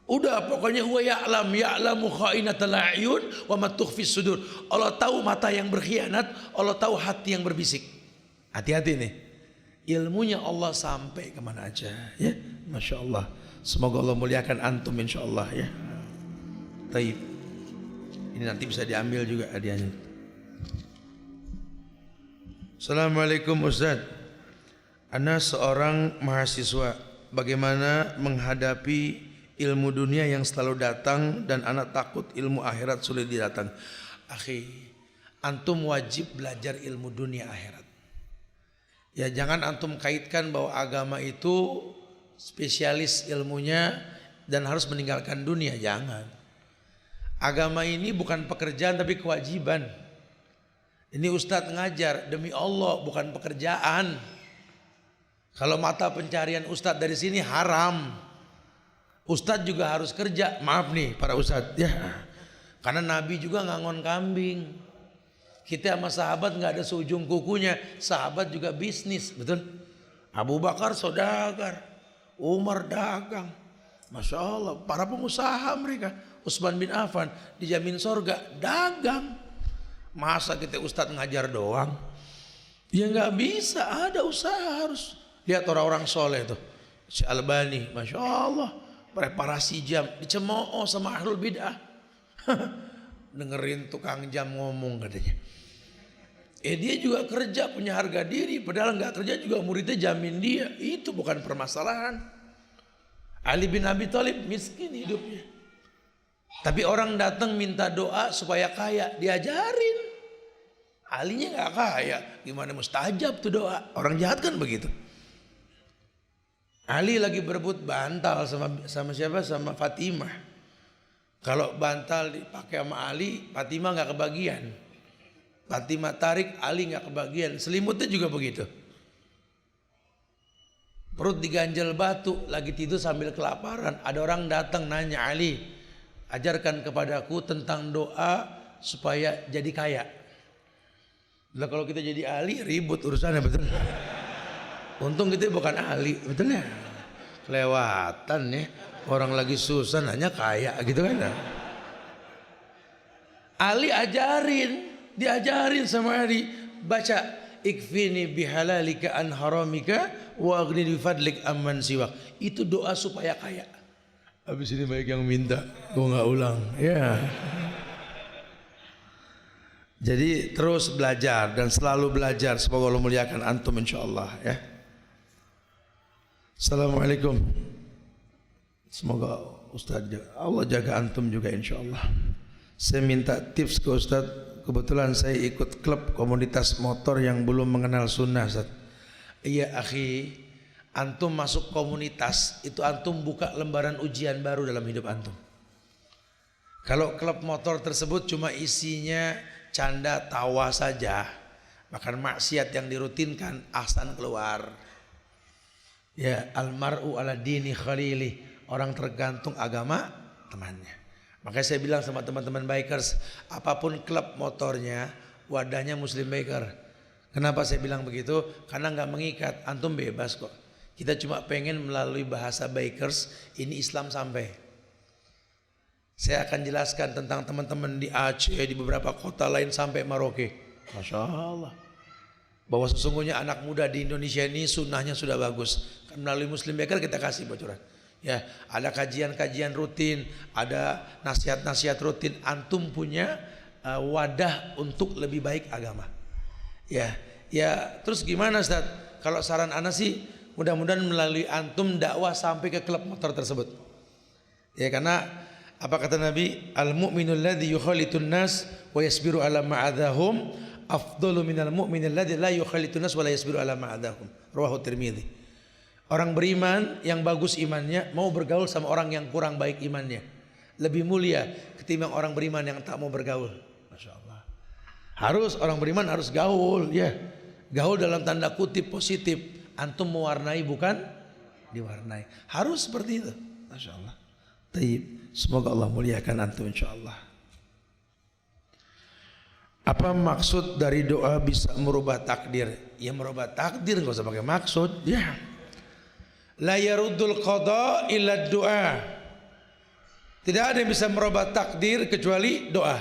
Udah pokoknya huwa ya'lamu kha'inatal a'yun wa ma tukhfis sudur. Allah tahu mata yang berkhianat, Allah tahu hati yang berbisik. Hati-hati nih. Ilmunya Allah sampai kemana aja ya. Masya Allah. Semoga Allah muliakan antum insya Allah ya. Taib. Ini nanti bisa diambil juga hadiahnya. Assalamualaikum Ustaz. Ana seorang mahasiswa. Bagaimana menghadapi ilmu dunia yang selalu datang dan anak takut ilmu akhirat sulit didatang. Akhi, antum wajib belajar ilmu dunia akhirat. Ya jangan antum kaitkan bahwa agama itu spesialis ilmunya dan harus meninggalkan dunia, jangan. Agama ini bukan pekerjaan tapi kewajiban. Ini Ustadz ngajar demi Allah bukan pekerjaan. Kalau mata pencarian Ustadz dari sini haram. Ustadz juga harus kerja. Maaf nih para Ustadz ya. Karena Nabi juga ngangon kambing. Kita sama sahabat nggak ada seujung kukunya. Sahabat juga bisnis, betul? Abu Bakar saudagar, Umar dagang. Masya Allah, para pengusaha mereka. Utsman bin Affan dijamin sorga, dagang. Masa kita Ustadz ngajar doang? Ya nggak bisa, ada usaha harus. Lihat orang-orang soleh tuh, si Albani, Masya Allah, preparasi jam, dicemooh sama ahlul bid'ah. Dengerin tukang jam ngomong katanya. Dia juga kerja punya harga diri, padahal nggak kerja juga muridnya jamin dia. Itu bukan permasalahan. Ali bin Abi Thalib miskin hidupnya, tapi orang datang minta doa supaya kaya, diajarin. Alinya nggak kaya, gimana mustajab tuh doa? Orang jahat kan begitu. Ali lagi berebut bantal sama siapa? Sama Fatimah. Kalau bantal dipakai sama Ali, Fatimah nggak kebagian. Fatimah tarik, Ali nggak kebagian. Selimutnya juga begitu. Perut diganjel batu, lagi tidur sambil kelaparan. Ada orang datang nanya, Ali, ajarkan kepadaku tentang doa supaya jadi kaya. Lah kalau kita jadi Ali ribut urusannya, betul. Untung kita bukan ahli, betul ya? Kelewatan ya, orang lagi susah nanya kaya gitu kan. Ali diajarin sama Ali, baca ikfini bihalalika an haramika wa aghnini bifadlik amman siwak. Itu doa supaya kaya. Habis ini baik yang minta, gua nggak ulang. Ya. Jadi terus belajar dan selalu belajar. Semoga Allah muliakan antum insyaallah ya. Assalamualaikum. Semoga Ustaz Allah jaga antum juga insyaallah. Saya minta tips ke Ustaz. Kebetulan saya ikut klub komunitas motor yang belum mengenal sunnah Ustaz. Iya akhi, antum masuk komunitas itu antum buka lembaran ujian baru dalam hidup antum. Kalau klub motor tersebut cuma isinya canda tawa saja, bahkan maksiat yang dirutinkan, ahsan keluar. Ya, almar'u ala dini khalili, orang tergantung agama temannya. Makanya saya bilang sama teman-teman bikers, apapun klub motornya, wadahnya Muslim Biker. Kenapa saya bilang begitu? Karena nggak mengikat, antum bebas kok. Kita cuma pengen melalui bahasa bikers ini Islam sampai. Saya akan jelaskan tentang teman-teman di Aceh, di beberapa kota lain sampai Merauke. Masya Allah. Bahwa sesungguhnya anak muda di Indonesia ini sunnahnya sudah bagus. Melalui Muslim Biker kita kasih bocoran. Ya, ada kajian-kajian rutin, ada nasihat-nasihat rutin. Antum punya wadah untuk lebih baik agama. Ya, terus gimana Ustaz? Kalau saran ana sih, mudah-mudahan melalui antum dakwah sampai ke klub motor tersebut. Ya, karena apa kata Nabi? Al-mu'minul ladzi yukhalitun nas wa yasbiru ala ma'adahum afdalu minal mu'minil ladzi la yukhalitun nas wa la yasbiru ala ma'adahum. Rawahu Tirmidzi. Orang beriman yang bagus imannya mau bergaul sama orang yang kurang baik imannya. lebih mulia ketimbang orang beriman yang tak mau bergaul. Masya Allah. Harus orang beriman harus gaul, ya. Gaul dalam tanda kutip positif. Antum mewarnai bukan diwarnai. Harus seperti itu. Masya Allah. Taib. Semoga Allah muliakan antum insya Allah. Apa maksud dari doa bisa merubah takdir? Ya merubah takdir nggak usah pakai maksud. Ya. La yaruddul qada illa doa. Tidak ada yang bisa merubah takdir kecuali doa.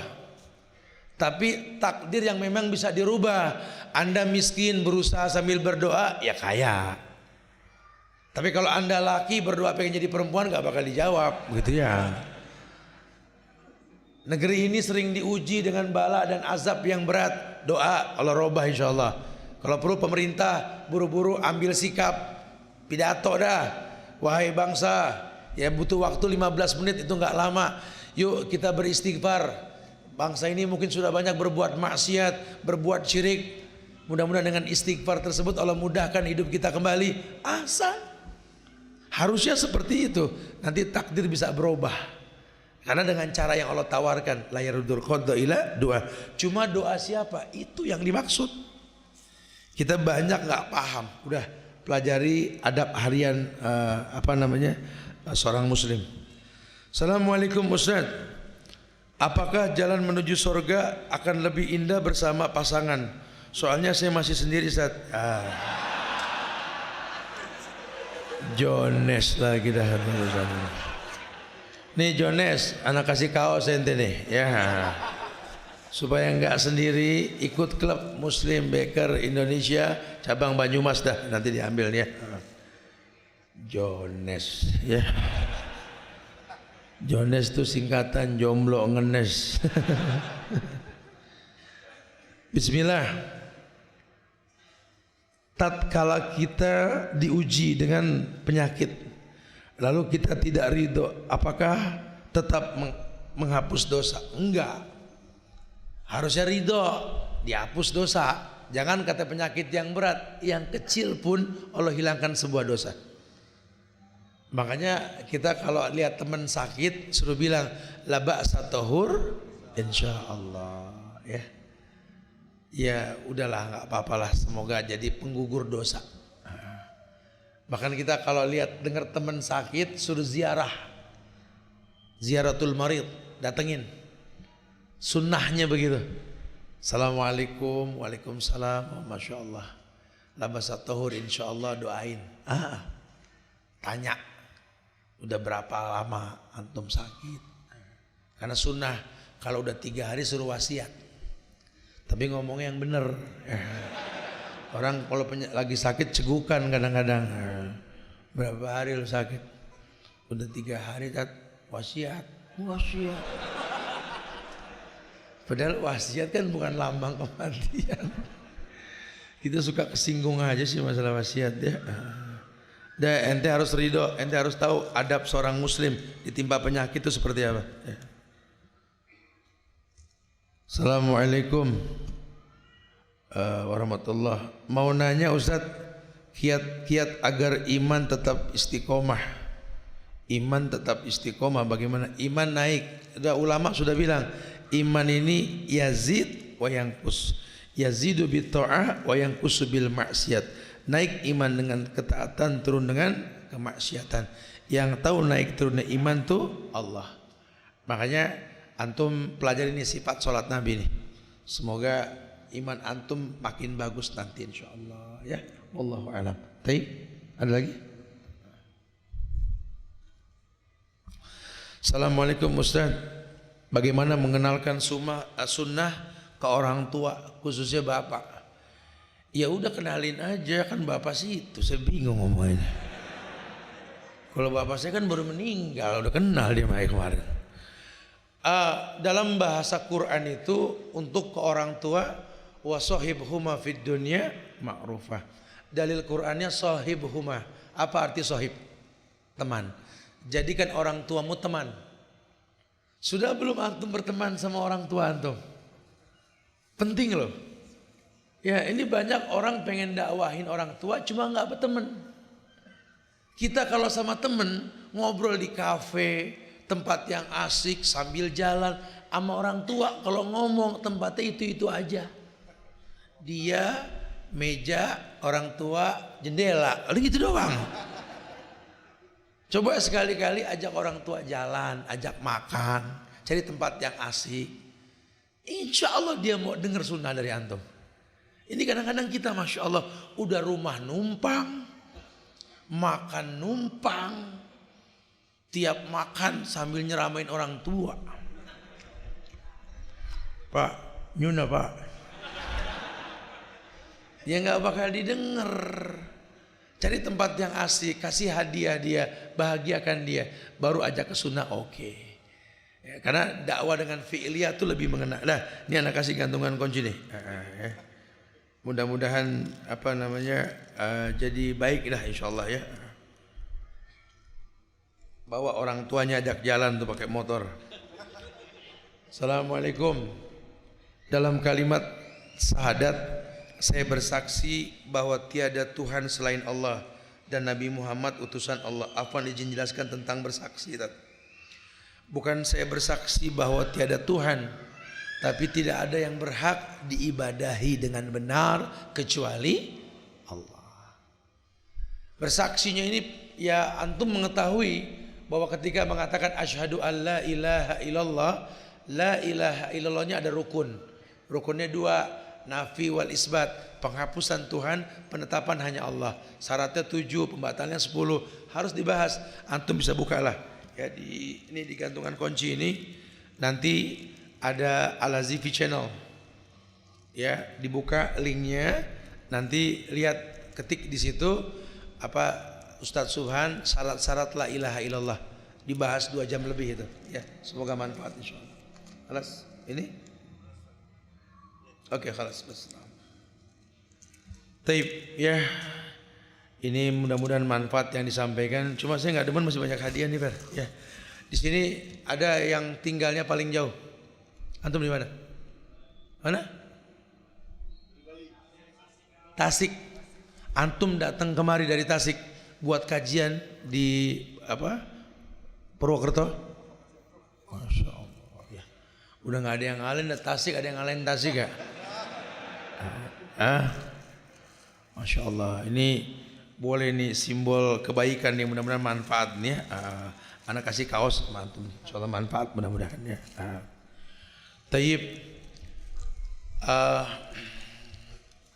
Tapi takdir yang memang bisa dirubah. Anda miskin berusaha sambil berdoa, ya kaya. Tapi kalau Anda laki berdoa pengen jadi perempuan gak bakal dijawab, begitu ya. Negeri ini sering diuji dengan bala dan azab yang berat. Doa Allah robah insya Allah. Kalau perlu pemerintah buru-buru ambil sikap, pidato dah. Wahai bangsa, ya butuh waktu 15 menit itu gak lama. Yuk kita beristighfar. Bangsa ini mungkin sudah banyak berbuat maksiat, berbuat syirik. Mudah-mudahan dengan istighfar tersebut Allah mudahkan hidup kita kembali. Asal harusnya seperti itu. Nanti takdir bisa berubah. Karena dengan cara yang Allah tawarkan, la yarudul qada ila doa. Cuma doa siapa? Itu yang dimaksud. Kita banyak nggak paham. Udah pelajari adab harian seorang muslim. Assalamualaikum Ustaz. Apakah jalan menuju surga akan lebih indah bersama pasangan? Soalnya saya masih sendiri Ustaz. Jones lagi dah. Nih Jones, anak kasih kaos ente nih, ya. Supaya enggak sendiri, ikut klub Muslim Baker Indonesia cabang Banyumas dah, nanti diambil ya. Jones, ya. Jones itu singkatan jomblo ngenes. Bismillah. Tatkala kita diuji dengan penyakit, lalu kita tidak ridho, apakah tetap menghapus dosa? Enggak. Harusnya ridho, dihapus dosa. Jangan kata penyakit yang berat, yang kecil pun Allah hilangkan sebuah dosa. Makanya kita kalau lihat teman sakit suruh bilang la ba'sa tahur insyaallah, ya. Ya udahlah nggak apa-apalah, semoga jadi penggugur dosa. Bahkan kita kalau lihat dengar teman sakit suruh ziaratul marid, datengin. Sunnahnya begitu. Assalamualaikum, waalaikumsalam, masya Allah. Labasa tahur, insya Allah doain. Tanya, udah berapa lama antum sakit? Karena sunnah kalau udah 3 hari suruh wasiat. Tapi ngomongnya yang benar. Orang kalau lagi sakit cegukan kadang-kadang. Berapa hari lu sakit? Udah 3 hari wasiat. Padahal wasiat kan bukan lambang kematian. Kita suka kesinggung aja sih masalah wasiat ya. Dan ente harus ridho, ente harus tahu adab seorang muslim ditimpa penyakit itu seperti apa. Ya. Assalamualaikum warahmatullah. Mau nanya Ustaz, kiat-kiat agar iman tetap istiqomah. Iman tetap istiqomah bagaimana? Iman naik. Ada ulama sudah bilang, iman ini yazid wa yanqus. Yazidu bit ta'ah wa yanqusu bil maksiat. Naik iman dengan ketaatan, turun dengan kemaksiatan. Yang tahu naik turunnya iman tuh Allah. Makanya antum pelajari ini sifat sholat Nabi nih. Semoga iman antum makin bagus nanti insyaallah ya. Wallahu a'lam. Baik, ada lagi? Assalamualaikum Ustaz. Bagaimana mengenalkan sunnah ke orang tua, khususnya bapak? Ya udah kenalin aja, kan bapak sih itu. Saya bingung ngomongnya. Kalau bapak saya kan baru meninggal, udah kenal dia kemarin. Dalam bahasa Quran itu untuk ke orang tua wasahibhuma fid dunya ma'rufah. Dalil Qurannya sahibhuma. Apa arti sahib? Teman. Jadikan orang tuamu teman. Sudah belum antum berteman sama orang tua antum? Penting loh. Ya ini banyak orang pengen dakwahin orang tua cuma nggak berteman. Kita kalau sama temen ngobrol di kafe, tempat yang asik sambil jalan. Sama orang tua kalau ngomong tempatnya itu aja. Dia, meja, orang tua, jendela, udah gitu doang. Coba sekali-kali ajak orang tua jalan, ajak makan, cari tempat yang asik. Insya Allah dia mau dengar sunnah dari antum. Ini kadang-kadang kita Masya Allah udah rumah numpang, makan numpang, tiap makan sambil nyeramain orang tua. Pak, nyuna pak. Dia nggak bakal didengar. Cari tempat yang asik, kasih hadiah dia, bahagiakan dia, baru ajak ke sunnah oke. Ya, karena dakwah dengan fi'liyah itu lebih mengena. Nah, ini anak kasih gantungan kunci nih. Mudah-mudahan jadi baik dah insyaallah ya. Bawa orang tuanya ajak jalan tuh pakai motor. Assalamualaikum. Dalam kalimat syahadat saya bersaksi bahwa tiada Tuhan selain Allah dan Nabi Muhammad utusan Allah. Afwan izin jelaskan tentang bersaksi. Bukan saya bersaksi bahwa tiada Tuhan, tapi tidak ada yang berhak diibadahi dengan benar kecuali Allah. Bersaksinya ini ya antum mengetahui bahwa ketika mengatakan asyhadu alla ilaha illallah, la ilaha illallahnya ada rukun. Rukunnya dua, nafi wal isbat, penghapusan Tuhan, penetapan hanya Allah. Syaratnya 7, pembatalannya 10, harus dibahas. Antum bisa bukalah ya ini di gantungan kunci ini. Nanti ada Al-Azifi Channel. Ya, dibuka linknya, nanti lihat ketik di situ apa Ustadz Subhan syarat-syarat la ilaha illallah. Dibahas 2 jam lebih itu. Ya, semoga manfaat insyaallah. Alas, ini? Oke, khalas. Taib, ya. Ini mudah-mudahan manfaat yang disampaikan. Cuma saya nggak demen masih banyak hadiah nih, Fer. Ya. Di sini ada yang tinggalnya paling jauh. Antum di mana? Mana? Tasik. Antum datang kemari dari Tasik buat kajian di Purwokerto. Masya Allah. Ya. Udah nggak ada yang ngalahin Tasik, ada yang ngalahin Tasik ya. Masya Allah, ini boleh nih simbol kebaikan nih, mudah-mudahan manfaat nih ya. Anak kasih kaos mantum, insya Allah manfaat mudah-mudahan ya. Taib,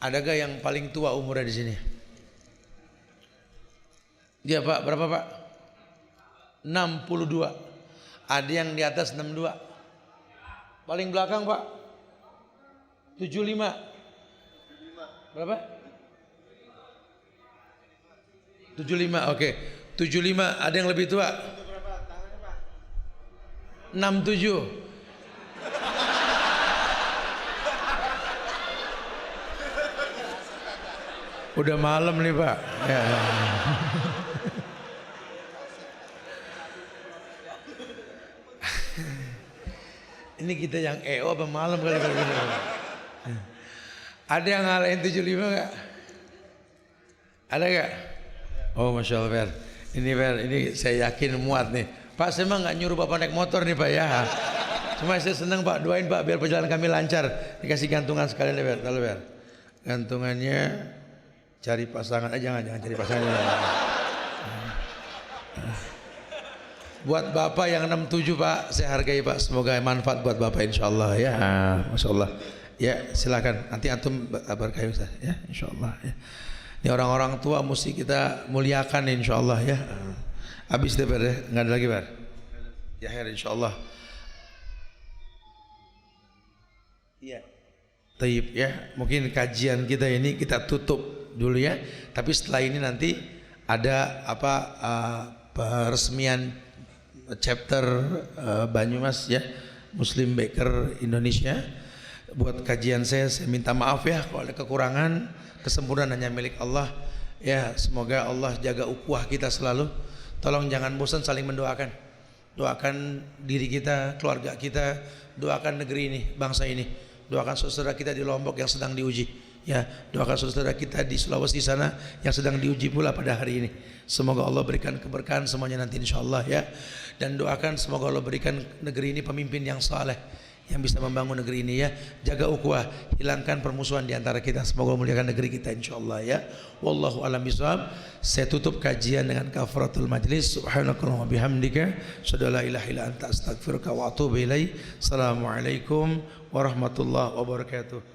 ada gak yang paling tua umurnya di sini? Dia pak berapa pak? 62. Ada yang di atas 62. Paling belakang pak? 75. Berapa? 75, oke. 75, ada yang lebih tua? 67. Udah malam nih pak. Ya. Ini kita yang EO apa malam kali gini. Ada yang ngalahin 75 gak? Ada gak? Oh Masya Allah Fer. Ini saya yakin muat nih. Pak saya emang gak nyuruh bapak naik motor nih pak ya. Cuma saya senang pak, doain pak biar perjalanan kami lancar. Dikasih gantungan sekalian deh Fer. Lalu Fer. Gantungannya cari pasangan aja, jangan cari pasangan. Buat bapak yang 67 pak, saya hargai pak. Semoga manfaat buat bapak insya Allah ya. Masya Allah. Ya silakan. Nanti antum berkah Ustaz ya insya Allah ya. Ini orang-orang tua mesti kita muliakan insya Allah ya. Habis deh Ber ya, nggak ada lagi Ber. Ya akhir insya Allah. Iya. Taib ya. Mungkin kajian kita ini kita tutup dulu ya. Tapi setelah ini nanti ada peresmian chapter Banyumas ya, Muslim Baker Indonesia. Buat kajian saya minta maaf ya kalau ada kekurangan, kesempurnaan hanya milik Allah. Ya, semoga Allah jaga ukhuwah kita selalu. Tolong jangan bosan saling mendoakan. Doakan diri kita, keluarga kita, doakan negeri ini, bangsa ini. Doakan saudara kita di Lombok yang sedang diuji. Ya, doakan saudara kita di Sulawesi sana yang sedang diuji pula pada hari ini. Semoga Allah berikan keberkahan semuanya nanti insyaallah ya. Dan doakan semoga Allah berikan negeri ini pemimpin yang saleh yang bisa membangun negeri ini ya. Jaga ukhuwah, hilangkan permusuhan di antara kita. Semoga memuliakan negeri kita insyaallah ya. Wallahu a'lam bishawab. Saya tutup kajian dengan kafaratul majlis. Subhanakallahumma bihamdika, asyhadu an la ilaha illa anta, astaghfiruka wa atubu ilaik. Assalamualaikum warahmatullahi wabarakatuh.